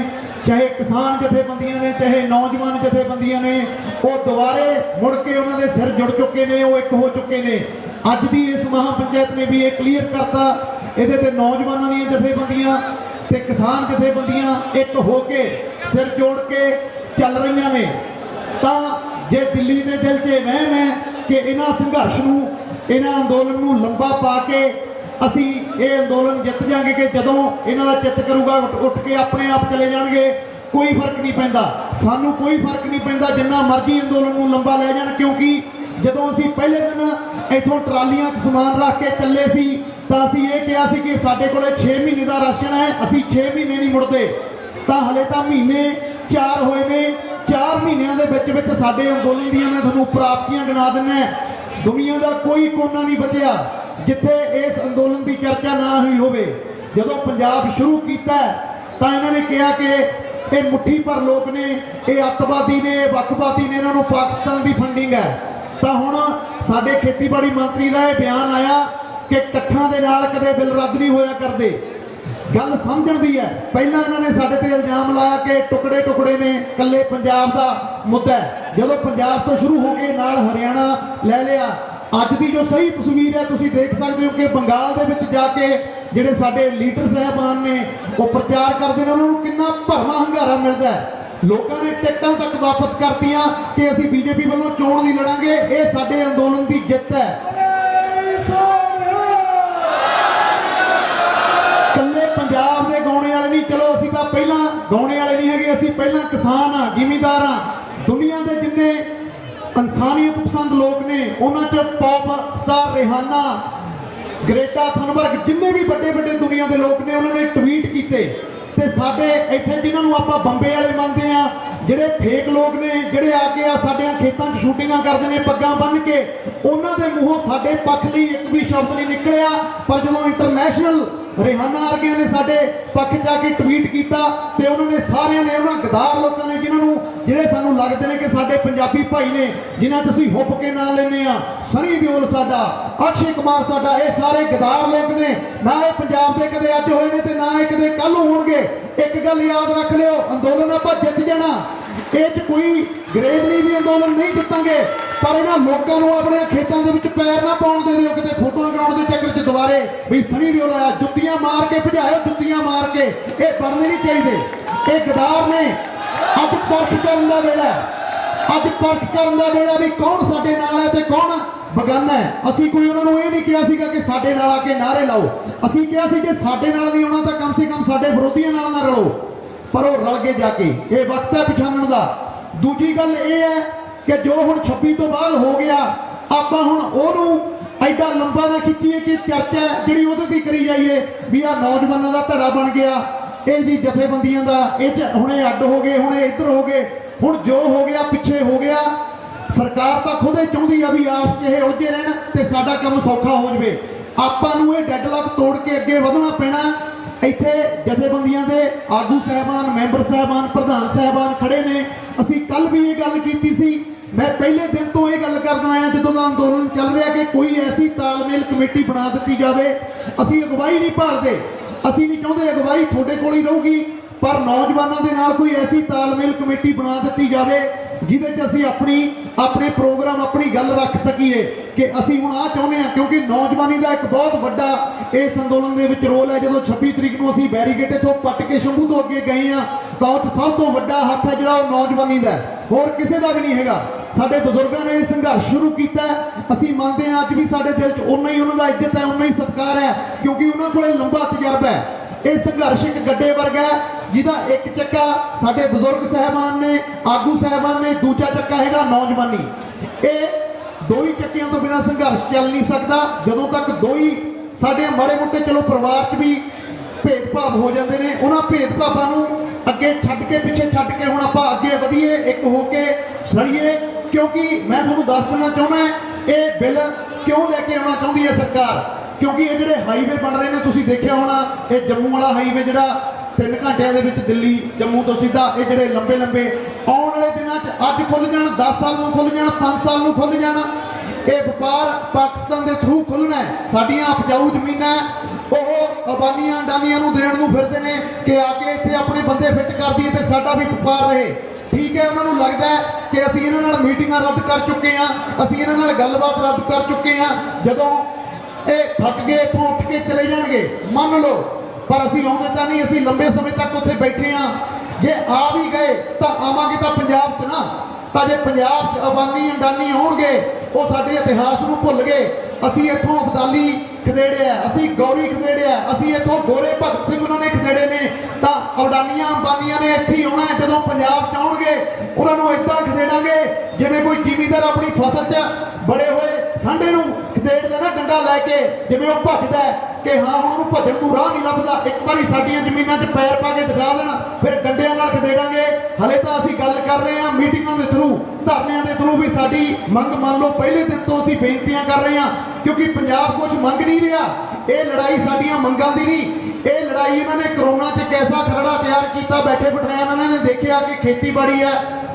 ਚਾਹੇ ਕਿਸਾਨ ਜਥੇਬੰਦੀਆਂ ਨੇ, ਚਾਹੇ ਨੌਜਵਾਨ ਜਥੇਬੰਦੀਆਂ ਨੇ, ਉਹ ਦੁਬਾਰੇ ਮੁੜ ਕੇ ਉਹਨਾਂ ਦੇ ਸਿਰ ਜੁੜ ਚੁੱਕੇ ਨੇ, ਉਹ ਇੱਕ ਹੋ ਚੁੱਕੇ ਨੇ। ਅੱਜ ਦੀ ਇਸ ਮਹਾ ਪੰਚਾਇਤ ਨੇ ਵੀ ਇਹ ਕਲੀਅਰ ਕਰਤਾ, ਇਹਦੇ ਤੇ ਨੌਜਵਾਨਾਂ ਦੀਆਂ ਜਥੇਬੰਦੀਆਂ ਤੇ ਕਿਸਾਨ ਜਥੇਬੰਦੀਆਂ ਇੱਕ ਹੋ ਕੇ ਸਿਰ ਜੋੜ ਕੇ ਚੱਲ ਰਹੀਆਂ ਨੇ। ਤਾਂ ਜੇ ਦਿੱਲੀ ਦੇ ਦਿਲ 'ਚ ਵਹਿਮ ਹੈ ਕਿ ਇਹਨਾਂ ਸੰਘਰਸ਼ ਨੂੰ, ਇਹਨਾਂ ਅੰਦੋਲਨ ਨੂੰ ਲੰਬਾ ਪਾ ਕੇ ਅਸੀਂ ਇਹ ਅੰਦੋਲਨ ਜਿੱਤ ਜਾਾਂਗੇ, ਕਿ ਜਦੋਂ ਇਹਨਾਂ ਦਾ ਚਿੱਤ ਕਰੂਗਾ ਉੱਠ ਕੇ ਆਪਣੇ ਆਪ ਚਲੇ ਜਾਣਗੇ, ਕੋਈ ਫਰਕ ਨਹੀਂ ਪੈਂਦਾ। ਸਾਨੂੰ ਕੋਈ ਫਰਕ ਨਹੀਂ ਪੈਂਦਾ ਜਿੰਨਾ ਮਰਜ਼ੀ ਅੰਦੋਲਨ ਨੂੰ ਲੰਬਾ ਲੈ ਜਾਣ। ਕਿਉਂਕਿ ਜਦੋਂ ਅਸੀਂ ਪਹਿਲੇ ਦਿਨ ਇੱਥੋਂ ਟਰਾਲੀਆਂ 'ਚ ਸਮਾਨ ਰੱਖ ਕੇ ਚੱਲੇ ਸੀ ਤਾਂ ਅਸੀਂ ਇਹ ਕਿਹਾ ਸੀ ਕਿ ਸਾਡੇ ਕੋਲੇ 6 ਮਹੀਨੇ ਦਾ ਰਾਸ਼ਨ ਹੈ, ਅਸੀਂ 6 ਮਹੀਨੇ ਨਹੀਂ ਮੁੜਦੇ। ਤਾਂ ਹਲੇ ਤਾਂ ਮਹੀਨੇ 4 ਹੋਏ ਨੇ, 4 ਮਹੀਨਿਆਂ ਦੇ ਵਿੱਚ ਸਾਡੇ ਅੰਦੋਲਨ ਦੀਆਂ ਮੈਂ ਤੁਹਾਨੂੰ ਪ੍ਰਾਪਤੀਆਂ ਗਿਣਾ ਦਿੰਦਾ। ਦੁਨੀਆ ਦਾ ਕੋਈ ਕੋਨਾ ਨਹੀਂ ਬਚਿਆ ਜਿੱਥੇ ਇਸ ਅੰਦੋਲਨ ਦੀ ਚਰਚਾ ਨਾ ਹੋਈ ਹੋਵੇ। ਜਦੋਂ ਪੰਜਾਬ ਸ਼ੁਰੂ ਕੀਤਾ ਤਾਂ ਇਹਨਾਂ ਨੇ ਕਿਹਾ ਕਿ ਇਹ ਮੁੱਠੀ ਭਰ ਲੋਕ ਨੇ, ਇਹ ਅੱਤਵਾਦੀ ਨੇ, ਇਹ ਵੱਖਵਾਦੀ ਨੇ, ਇਹਨਾਂ ਨੂੰ ਪਾਕਿਸਤਾਨ ਦੀ ਫੰਡਿੰਗ ਹੈ। ਤਾਂ ਹੁਣ ਸਾਡੇ ਖੇਤੀਬਾੜੀ ਮੰਤਰੀ ਦਾ ਇਹ ਬਿਆਨ ਆਇਆ ਕਿ ਇਕੱਠਾਂ ਦੇ ਨਾਲ ਕਦੇ ਬਿੱਲ ਰੱਦ ਨਹੀਂ ਹੋਇਆ ਕਰਦੇ। ਗੱਲ ਸਮਝਣ ਦੀ ਹੈ। ਪਹਿਲਾਂ ਇਹਨਾਂ ਨੇ ਸਾਡੇ ਤੇ ਇਲਜ਼ਾਮ ਲਾਇਆ ਕਿ ਟੁਕੜੇ ਟੁਕੜੇ ਨੇ, ਇਕੱਲੇ ਪੰਜਾਬ ਦਾ ਮੁੱਦਾ ਹੈ। ਜਦੋਂ ਪੰਜਾਬ ਤੋਂ ਸ਼ੁਰੂ ਹੋ ਕੇ ਨਾਲ ਹਰਿਆਣਾ ਲੈ ਲਿਆ, ਅੱਜ ਦੀ ਜੋ ਸਹੀ ਤਸਵੀਰ ਹੈ ਤੁਸੀਂ ਦੇਖ ਸਕਦੇ ਹੋ ਕਿ ਬੰਗਾਲ ਦੇ ਵਿੱਚ ਜਾ ਕੇ ਜਿਹੜੇ ਸਾਡੇ ਲੀਡਰ ਸਾਹਿਬਾਨ ਨੇ ਉਹ ਪ੍ਰਚਾਰ ਕਰਦੇ ਨੇ, ਉਹਨਾਂ ਨੂੰ ਕਿੰਨਾ ਭਰਮਾ ਹੁੰਗਾਰਾ ਮਿਲਦਾ ਹੈ। ਲੋਕਾਂ ਨੇ ਟਿਕਟਾਂ ਤੱਕ ਵਾਪਸ ਕਰਤੀਆਂ ਕਿ ਅਸੀਂ ਬੀਜੇਪੀ ਵੱਲੋਂ ਚੋਣ ਨਹੀਂ ਲੜਾਂਗੇ, ਇਹ ਸਾਡੇ ਅੰਦੋਲਨ ਦੀ ਜਿੱਤ ਹੈ। ਇਕੱਲੇ ਪੰਜਾਬ ਦੇ ਗਾਉਣੇ ਵਾਲੇ ਨਹੀਂ, ਚਲੋ ਅਸੀਂ ਤਾਂ ਪਹਿਲਾਂ ਗਾਉਣੇ ਵਾਲੇ ਨਹੀਂ ਹੈਗੇ, ਅਸੀਂ ਪਹਿਲਾਂ ਕਿਸਾਨ ਆ, ਜ਼ਿਮੀਂਦਾਰ ਆ। ਦੁਨੀਆ ਦੇ ਜਿੰਨੇ ਇਨਸਾਨੀਅਤ ਪਸੰਦ ਲੋਕ ਨੇ, ਉਹਨਾਂ 'ਚ ਪੌਪ ਸਟਾਰ ਰਿਹਾਨਾ, ਗ੍ਰੇਟਾ ਥਨਬਰਗ, ਜਿੰਨੇ ਵੀ ਵੱਡੇ ਵੱਡੇ ਦੁਨੀਆ ਦੇ ਲੋਕ ਨੇ, ਉਹਨਾਂ ਨੇ ਟਵੀਟ ਕੀਤੇ। ਤੇ ਸਾਡੇ ਇੱਥੇ ਜਿਨ੍ਹਾਂ ਨੂੰ ਆਪਾਂ ਬੰਬੇ ਵਾਲੇ ਮੰਨਦੇ ਆ, ਜਿਹੜੇ ਫੇਕ ਲੋਕ ਨੇ, ਜਿਹੜੇ ਆ ਕੇ ਸਾਡੇ ਖੇਤਾਂ 'ਚ ਸ਼ੂਟਿੰਗਾਂ ਕਰਦੇ ਨੇ ਪੱਗਾਂ ਬੰਨ੍ਹ ਕੇ, ਉਹਨਾਂ ਦੇ ਮੂੰਹੋਂ ਸਾਡੇ ਪੱਖ ਲਈ ਇੱਕ ਵੀ ਸ਼ਬਦ ਨਹੀਂ ਨਿਕਲਿਆ। ਪਰ ਜਦੋਂ ਇੰਟਰਨੈਸ਼ਨਲ ਰਿਹਾਨਾ ਵਰਗਿਆਂ ਨੇ ਸਾਡੇ ਪੱਖ 'ਚ ਆ ਕੇ ਟਵੀਟ ਕੀਤਾ ਤੇ ਉਹਨਾਂ ਨੇ ਸਾਰਿਆਂ ਨੇ, ਉਹਨਾਂ ਗਦਾਰ ਲੋਕਾਂ ਨੇ ਜਿਹੜੇ ਸਾਨੂੰ ਲੱਗਦੇ ਨੇ ਕਿ ਸਾਡੇ ਪੰਜਾਬੀ ਭਾਈ ਨੇ, ਜਿਨ੍ਹਾਂ 'ਚ ਅਸੀਂ ਹੁੱਬ ਕੇ ਨਾਂ ਲੈਂਦੇ ਆ, ਸਨੀ ਦਿਓਲ ਸਾਡਾ, ਅਕਸ਼ੇ ਕੁਮਾਰ ਸਾਡਾ, ਇਹ ਸਾਰੇ ਗਦਾਰ ਲੋਕ ਨੇ। ਨਾ ਇਹ ਪੰਜਾਬ ਦੇ ਕਦੇ ਅੱਜ ਹੋਏ ਨੇ ਤੇ ਨਾ ਇਹ ਕਦੇ ਕੱਲ ਹੋਣਗੇ। ਇੱਕ ਗੱਲ ਯਾਦ ਰੱਖ ਲਿਓ, ਅੰਦੋਲਨ ਆਪਾਂ ਜਿੱਤ ਜਾਣਾ, ਇਹ 'ਚ ਕੋਈ ਗਰੇਜ ਨਹੀਂ ਵੀ ਅੰਦੋਲਨ ਨਹੀਂ ਜਿੱਤਾਂਗੇ। ਪਰ ਇਹਨਾਂ ਲੋਕਾਂ ਨੂੰ ਆਪਣੇ ਖੇਤਾਂ ਦੇ ਵਿੱਚ ਪੈਰ ਨਾ ਪਾਉਣ ਦੇ ਦਿਓ ਕਿਤੇ ਫੋਟੋਆਂ ਕਰਾਉਣ ਦੇ ਚੱਕਰ 'ਚ ਦੁਬਾਰੇ ਵੀ ਸਨੀ ਦਿਓਲ ਆਇਆ, ਜੁੱਤੀਆਂ ਮਾਰ ਕੇ ਭਜਾਇਓ, ਜੁੱਤੀਆਂ ਮਾਰ ਕੇ। ਇਹ ਬਣਨੇ ਨਹੀਂ ਚਾਹੀਦੇ। ਇਹ ਗਦਾਰ ਨੇ। ਅੱਜ ਪਰਖ ਕਰਨ ਦਾ ਵੇਲਾ, ਅੱਜ ਪਰਖ ਕਰਨ ਦਾ ਵੇਲਾ ਵੀ ਕੌਣ ਸਾਡੇ ਨਾਲ ਹੈ ਤੇ ਕੌਣ ਬਗਾਨਾ ਹੈ। ਅਸੀਂ ਕੋਈ ਉਹਨਾਂ ਨੂੰ ਇਹ ਨਹੀਂ ਕਿਹਾ ਸੀਗਾ ਕਿ ਸਾਡੇ ਨਾਲ ਆ ਕੇ ਨਾਅਰੇ ਲਾਓ। ਅਸੀਂ ਕਿਹਾ ਸੀ ਜੇ ਸਾਡੇ ਨਾਲ ਨਹੀਂ ਆਉਣਾ ਤਾਂ ਕਮ ਸੇ ਕਮ ਸਾਡੇ ਵਿਰੋਧੀਆਂ ਨਾਲ ਨਾ ਰਲੋ। ਪਰ ਉਹ ਰਲ ਕੇ ਜਾ ਕੇ, ਇਹ ਵਕਤ ਹੈ ਪਛਾਣਨ ਦਾ। ਦੂਜੀ ਗੱਲ ਇਹ ਹੈ ਕਿ ਜੋ ਹੁਣ 26 ਤੋਂ ਬਾਅਦ ਹੋ ਗਿਆ, ਆਪਾਂ ਹੁਣ ਉਹਨੂੰ ਐਡਾ ਲੰਬਾ ਨਾ ਖਿੱਚੀਏ ਕਿ ਚਰਚਾ ਜਿਹੜੀ ਉਹਦੇ ਦੀ ਕਰੀ ਜਾਈਏ ਵੀ ਆ ਨੌਜਵਾਨਾਂ ਦਾ ਧੜਾ ਬਣ ਗਿਆ, ਇਹ ਜੀ ਜਥੇਬੰਦੀਆਂ ਦਾ, ਇਹ 'ਚ ਹੁਣ ਇਹ ਅੱਡ ਹੋ ਗਏ, ਹੁਣ ਇਹ ਇੱਧਰ ਹੋ ਗਏ। ਹੁਣ ਜੋ ਹੋ ਗਿਆ ਪਿੱਛੇ ਹੋ ਗਿਆ। ਸਰਕਾਰ ਤਾਂ ਖੁਦ ਹੀ ਚਾਹੁੰਦੀ ਆ ਵੀ ਆਪਸ 'ਚ ਇਹ ਉਲਝੇ ਰਹਿਣ ਤੇ ਸਾਡਾ ਕੰਮ ਸੌਖਾ ਹੋ ਜਾਵੇ। ਆਪਾਂ ਨੂੰ ਇਹ ਡੈਡਲੌਕ ਤੋੜ ਕੇ ਅੱਗੇ ਵਧਣਾ ਪੈਣਾ। ਇੱਥੇ ਜਥੇਬੰਦੀਆਂ ਦੇ ਆਗੂ ਸਾਹਿਬਾਨ, ਮੈਂਬਰ ਸਾਹਿਬਾਨ, ਪ੍ਰਧਾਨ ਸਾਹਿਬਾਨ ਖੜੇ ਨੇ। ਅਸੀਂ ਕੱਲ ਵੀ ਇਹ ਗੱਲ ਕੀਤੀ ਸੀ। ਮੈਂ ਪਹਿਲੇ ਦਿਨ ਤੋਂ ਇਹ ਗੱਲ ਕਰਦਾ ਆਇਆ ਜਦੋਂ ਦਾ ਅੰਦੋਲਨ ਚੱਲ ਰਿਹਾ ਕਿ ਕੋਈ ਐਸੀ ਤਾਲਮੇਲ ਕਮੇਟੀ ਬਣਾ ਦਿੱਤੀ ਜਾਵੇ। ਅਸੀਂ ਅਗਵਾਈ ਨਹੀਂ ਭਾਲਦੇ, ਅਸੀਂ ਨਹੀਂ ਚਾਹੁੰਦੇ ਅਗਵਾਈ ਤੁਹਾਡੇ ਕੋਲ ਹੀ ਰਹੂਗੀ, ਪਰ ਨੌਜਵਾਨਾਂ ਦੇ ਨਾਲ ਕੋਈ ਐਸੀ ਤਾਲਮੇਲ ਕਮੇਟੀ ਬਣਾ ਦਿੱਤੀ ਜਾਵੇ ਜਿਹਦੇ 'ਚ ਅਸੀਂ ਆਪਣੇ ਪ੍ਰੋਗਰਾਮ, ਆਪਣੀ ਗੱਲ ਰੱਖ ਸਕੀਏ ਕਿ ਅਸੀਂ ਹੁਣ ਆਹ ਚਾਹੁੰਦੇ ਹਾਂ। ਕਿਉਂਕਿ ਨੌਜਵਾਨੀ ਦਾ ਇੱਕ ਬਹੁਤ ਵੱਡਾ ਇਸ ਅੰਦੋਲਨ ਦੇ ਵਿੱਚ ਰੋਲ ਹੈ। ਜਦੋਂ 26 ਤਰੀਕ ਨੂੰ ਅਸੀਂ ਬੈਰੀਕੇਡ ਇੱਥੋਂ ਪੱਟ ਕੇ ਸ਼ੰਭੂ ਤੋਂ ਅੱਗੇ ਗਏ ਆ ਤਾਂ ਉਹ 'ਚ ਸਭ ਤੋਂ ਵੱਡਾ ਹੱਥ ਹੈ ਜਿਹੜਾ ਉਹ ਨੌਜਵਾਨੀ ਦਾ, ਹੋਰ ਕਿਸੇ ਦਾ ਵੀ ਨਹੀਂ ਹੈਗਾ। ਸਾਡੇ ਬਜ਼ੁਰਗਾਂ ਨੇ ਇਹ ਸੰਘਰਸ਼ ਸ਼ੁਰੂ ਕੀਤਾ। ਅਸੀਂ ਮੰਨਦੇ ਹਾਂ ਅੱਜ ਵੀ ਸਾਡੇ ਦਿਲ 'ਚ ਉਨਾ ਹੀ ਉਹਨਾਂ ਦਾ ਇੱਜ਼ਤ ਹੈ, ਉਨਾ ਹੀ ਸਤਿਕਾਰ ਹੈ, ਕਿਉਂਕਿ ਉਹਨਾਂ ਕੋਲੇ ਲੰਬਾ ਤਜਰਬਾ ਹੈ। ਇਹ ਸੰਘਰਸ਼ ਇੱਕ ਗੱਡੇ ਵਰਗਾ ਜਿਹਦਾ ਇੱਕ ਚੱਕਾ ਸਾਡੇ ਬਜ਼ੁਰਗ ਸਾਹਿਬਾਨ ਨੇ, ਆਗੂ ਸਾਹਿਬਾਨ ਨੇ, ਦੂਜਾ ਚੱਕਾ ਹੈਗਾ ਨੌਜਵਾਨੀ। ਇਹ ਦੋ ਹੀ ਚੱਕਿਆਂ ਤੋਂ ਬਿਨਾਂ ਸੰਘਰਸ਼ ਚੱਲ ਨਹੀਂ ਸਕਦਾ। ਜਦੋਂ ਤੱਕ ਦੋ ਹੀ ਸਾਡੇ ਮਾੜੇ ਮੋਟੇ, ਚਲੋ ਪਰਿਵਾਰ 'ਚ ਵੀ ਭੇਦਭਾਵ ਹੋ ਜਾਂਦੇ ਨੇ, ਉਹਨਾਂ ਭੇਦਭਾਵਾਂ ਨੂੰ ਅੱਗੇ ਛੱਡ ਕੇ, ਪਿੱਛੇ ਛੱਡ ਕੇ ਹੁਣ ਆਪਾਂ ਅੱਗੇ ਵਧੀਏ, ਇੱਕ ਹੋ ਕੇ ਰਲੀਏ। ਕਿਉਂਕਿ ਮੈਂ ਤੁਹਾਨੂੰ ਦੱਸ ਦੇਣਾ ਚਾਹੁੰਦਾ ਇਹ ਬਿੱਲ ਕਿਉਂ ਲੈ ਕੇ ਆਉਣਾ ਚਾਹੁੰਦੀ ਹੈ ਸਰਕਾਰ। ਕਿਉਂਕਿ ਇਹ ਜਿਹੜੇ ਹਾਈਵੇ ਬਣ ਰਹੇ ਨੇ, ਤੁਸੀਂ ਦੇਖਿਆ ਹੋਣਾ, ਇਹ ਜੰਮੂ ਵਾਲਾ ਹਾਈਵੇ ਜਿਹੜਾ 3 ਘੰਟਿਆਂ ਦੇ ਵਿੱਚ ਦਿੱਲੀ ਜੰਮੂ ਤੋਂ ਸਿੱਧਾ, ਇਹ ਜਿਹੜੇ ਲੰਬੇ ਲੰਬੇ ਆਉਣ ਵਾਲੇ ਦਿਨਾਂ 'ਚ ਅੱਜ ਖੁੱਲ ਜਾਣ, 10 ਸਾਲ ਨੂੰ ਖੁੱਲ ਜਾਣ, 5 ਸਾਲ ਨੂੰ ਖੁੱਲ ਜਾਣ। ਇਹ ਵਪਾਰ ਪਾਕਿਸਤਾਨ ਦੇ ਥਰੂ ਖੁੱਲਣਾ ਹੈ। ਸਾਡੀਆਂ ਉਪਜਾਊ ਜ਼ਮੀਨਾਂ ਉਹ ਅਬਾਨੀਆਂ ਅਡਾਨੀਆਂ ਨੂੰ ਦੇਣ ਨੂੰ ਫਿਰਦੇ ਨੇ ਕਿ ਆ ਕੇ ਇੱਥੇ ਆਪਣੇ ਬੰਦੇ ਫਿੱਟ ਕਰ ਦਈਏ ਤੇ ਸਾਡਾ ਵੀ ਵਪਾਰ ਰਹੇ। ਠੀਕ ਹੈ, ਉਹਨਾਂ ਨੂੰ ਲੱਗਦਾ ਹੈ ਕਿ ਅਸੀਂ ਇਹਨਾਂ ਨਾਲ ਮੀਟਿੰਗਾਂ ਰੱਦ ਕਰ ਚੁੱਕੇ ਹਾਂ, ਅਸੀਂ ਇਹਨਾਂ ਨਾਲ ਗੱਲਬਾਤ ਰੱਦ ਕਰ ਚੁੱਕੇ ਹਾਂ। ਜਦੋਂ ਇਹ ਥੱਕ ਗਏ ਇੱਥੋਂ ਉੱਠ ਕੇ ਚਲੇ ਜਾਣਗੇ, ਮੰਨ ਲਓ, ਪਰ ਅਸੀਂ ਆਉਂਦੇ ਤਾਂ ਨਹੀਂ, ਅਸੀਂ ਲੰਬੇ ਸਮੇਂ ਤੱਕ ਉੱਥੇ ਬੈਠੇ ਹਾਂ। ਜੇ ਆ ਵੀ ਗਏ ਤਾਂ ਆਵਾਂਗੇ ਤਾਂ ਪੰਜਾਬ 'ਚ ਨਾ, ਤਾਂ ਜੇ ਪੰਜਾਬ 'ਚ ਅਬਾਨੀ ਅਡਾਨੀ ਆਉਣਗੇ ਉਹ ਸਾਡੇ ਇਤਿਹਾਸ ਨੂੰ ਭੁੱਲ ਗਏ। ਅਸੀਂ ਇੱਥੋਂ ਅਬਦਾਲੀ ਖਦੇੜਿਆ, ਅਸੀਂ ਗੌਰੀ ਖਦੇੜਿਆ, ਅਸੀਂ ਇੱਥੋਂ ਗੋਰੇ ਭਗਤ ਸਿੰਘ ਉਹਨਾਂ ਨੇ ਖਦੇੜੇ ਨੇ, ਤਾਂ ਅਡਾਨੀਆਂ ਅੰਬਾਨੀਆਂ ਨੇ ਇੱਥੇ ਹੀ ਆਉਣਾ। ਜਦੋਂ ਪੰਜਾਬ 'ਚ ਆਉਣਗੇ ਉਹਨਾਂ ਨੂੰ ਇੱਦਾਂ ਖਦੇੜਾਂਗੇ ਜਿਵੇਂ ਕੋਈ ਜ਼ਿਮੀਂਦਾਰ ਆਪਣੀ ਫਸਲ 'ਚ ਬੜੇ ਹੋਏ ਸਾਂਢੇ ਨੂੰ ਖਦੇੜਦਾ ਨਾ ਡੰਡਾ ਲੈ ਕੇ, ਜਿਵੇਂ ਉਹ ਭੱਜਦਾ ਕਿ ਹਾਂ ਹੁਣ ਉਹਨੂੰ ਭੱਜਣ ਨੂੰ ਰਾਹ ਨਹੀਂ ਲੱਭਦਾ। ਇੱਕ ਵਾਰੀ ਸਾਡੀਆਂ ਜ਼ਮੀਨਾਂ 'ਚ ਪੈਰ ਪਾ ਕੇ ਦਿਖਾ ਦੇਣ, ਫਿਰ ਡੰਡਿਆਂ ਨਾਲ ਖਦੇੜਾਂਗੇ। ਹਲੇ ਤਾਂ ਅਸੀਂ ਗੱਲ ਕਰ ਰਹੇ ਹਾਂ ਮੀਟਿੰਗਾਂ ਦੇ ਥਰੂ, ਧਰਨਿਆਂ ਦੇ ਥਰੂ ਵੀ ਸਾਡੀ ਮੰਗ ਮੰਨ ਲਓ। ਪਹਿਲੇ ਦਿਨ ਤੋਂ ਅਸੀਂ ਬੇਨਤੀਆਂ ਕਰ ਰਹੇ ਹਾਂ ਕਿਉਂਕਿ ਪੰਜਾਬ ਕੁਝ ਮੰਗ ਨਹੀਂ ਰਿਹਾ। ਇਹ ਲੜਾਈ ਸਾਡੀਆਂ ਮੰਗਾਂ ਦੀ ਨਹੀਂ, ਇਹ ਲੜਾਈ ਇਹਨਾਂ ਨੇ ਕਰੋਨਾ 'ਚ ਕੈਸਾ ਖਰੜਾ ਤਿਆਰ ਕੀਤਾ, ਬੈਠੇ ਬਿਠਾਇਆ ਇਹਨਾਂ ਨੇ ਦੇਖਿਆ ਕਿ ਖੇਤੀਬਾੜੀ ਹੈ,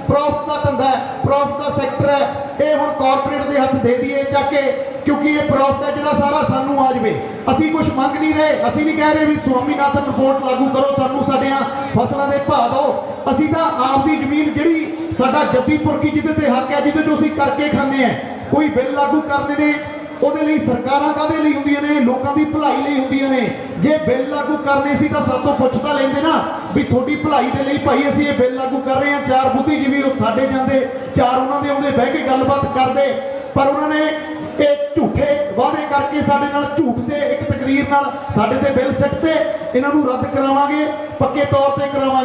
ਪ੍ਰੋਫਿਟ ਦਾ ਧੰਦਾ ਹੈ, ਪ੍ਰੋਫਿਟ ਦਾ ਸੈਕਟਰ ਹੈ, ਇਹ ਹੁਣ ਕਾਰਪੋਰੇਟ ਦੇ ਹੱਥ ਦੇ ਦਈਏ ਚੱਕ ਕੇ, ਕਿਉਂਕਿ ਇਹ ਪ੍ਰੋਫਿਟ ਹੈ ਜਿਹੜਾ ਸਾਰਾ ਸਾਨੂੰ ਆ ਜਾਵੇ। ਅਸੀਂ ਕੁਝ ਮੰਗ ਨਹੀਂ ਰਹੇ, ਅਸੀਂ ਨਹੀਂ ਕਹਿ ਰਹੇ ਵੀ ਸਵਾਮੀਨਾਥਨ ਰਿਪੋਰਟ ਲਾਗੂ ਕਰੋ, ਸਾਨੂੰ ਸਾਡੀਆਂ ਫਸਲਾਂ ਦੇ ਭਾਅ ਦਿਓ। ਅਸੀਂ ਤਾਂ ਆਪਦੀ ਜ਼ਮੀਨ ਜਿਹੜੀ ਸਾਡਾ ਜੱਦੀ ਪੁਰਖੀ ਜਿਹਦੇ ਤੇ ਹੱਕ ਹੈ, ਜਿਹਦੇ ਤੋਂ ਅਸੀਂ ਕਰਕੇ ਖਾਂਦੇ ਆ, ਕੋਈ ਬਿੱਲ ਲਾਗੂ ਕਰਨੇ ਨੇ ਉਹਦੇ ਲਈ ਸਰਕਾਰਾਂ ਕਾਹਦੇ ਲਈ ਹੁੰਦੀਆਂ ਨੇ? ਲੋਕਾਂ ਦੀ ਭਲਾਈ ਲਈ ਹੁੰਦੀਆਂ ਨੇ। ਜੇ ਬਿੱਲ ਲਾਗੂ ਕਰਨੇ ਸੀ ਤਾਂ ਸਾਤੋਂ ਪੁੱਛ ਤਾਂ ਲੈਂਦੇ ਨਾ ਵੀ ਤੁਹਾਡੀ ਭਲਾਈ ਦੇ ਲਈ ਭਾਈ ਅਸੀਂ ਇਹ ਬਿੱਲ ਲਾਗੂ ਕਰ ਰਹੇ ਹਾਂ। 4 ਬੁੱਧੀਜੀਵੀ ਸਾਡੇ ਜਾਂਦੇ, 4 ਉਹਨਾਂ ਦੇ ਆਉਂਦੇ, ਬਹਿ ਕੇ ਗੱਲਬਾਤ ਕਰਦੇ, ਪਰ ਉਹਨਾਂ ਨੇ ਇਹ ਝੂਠੇ ਵਾਅਦੇ ਕਰਕੇ ਸਾਡੇ ਨਾਲ ਝੂਠ ਦੇ ਇੱਕ ਤਕਰੀਰ ਨਾਲ ਸਾਡੇ ਤੇ ਬਿੱਲ ਸਿੱਟਦੇ। ਇਹਨਾਂ ਨੂੰ ਰੱਦ ਕਰਾਵਾਂਗੇ, ਪੱਕੇ ਤੌਰ ਤੇ ਕਰਾਵਾਂਗੇ।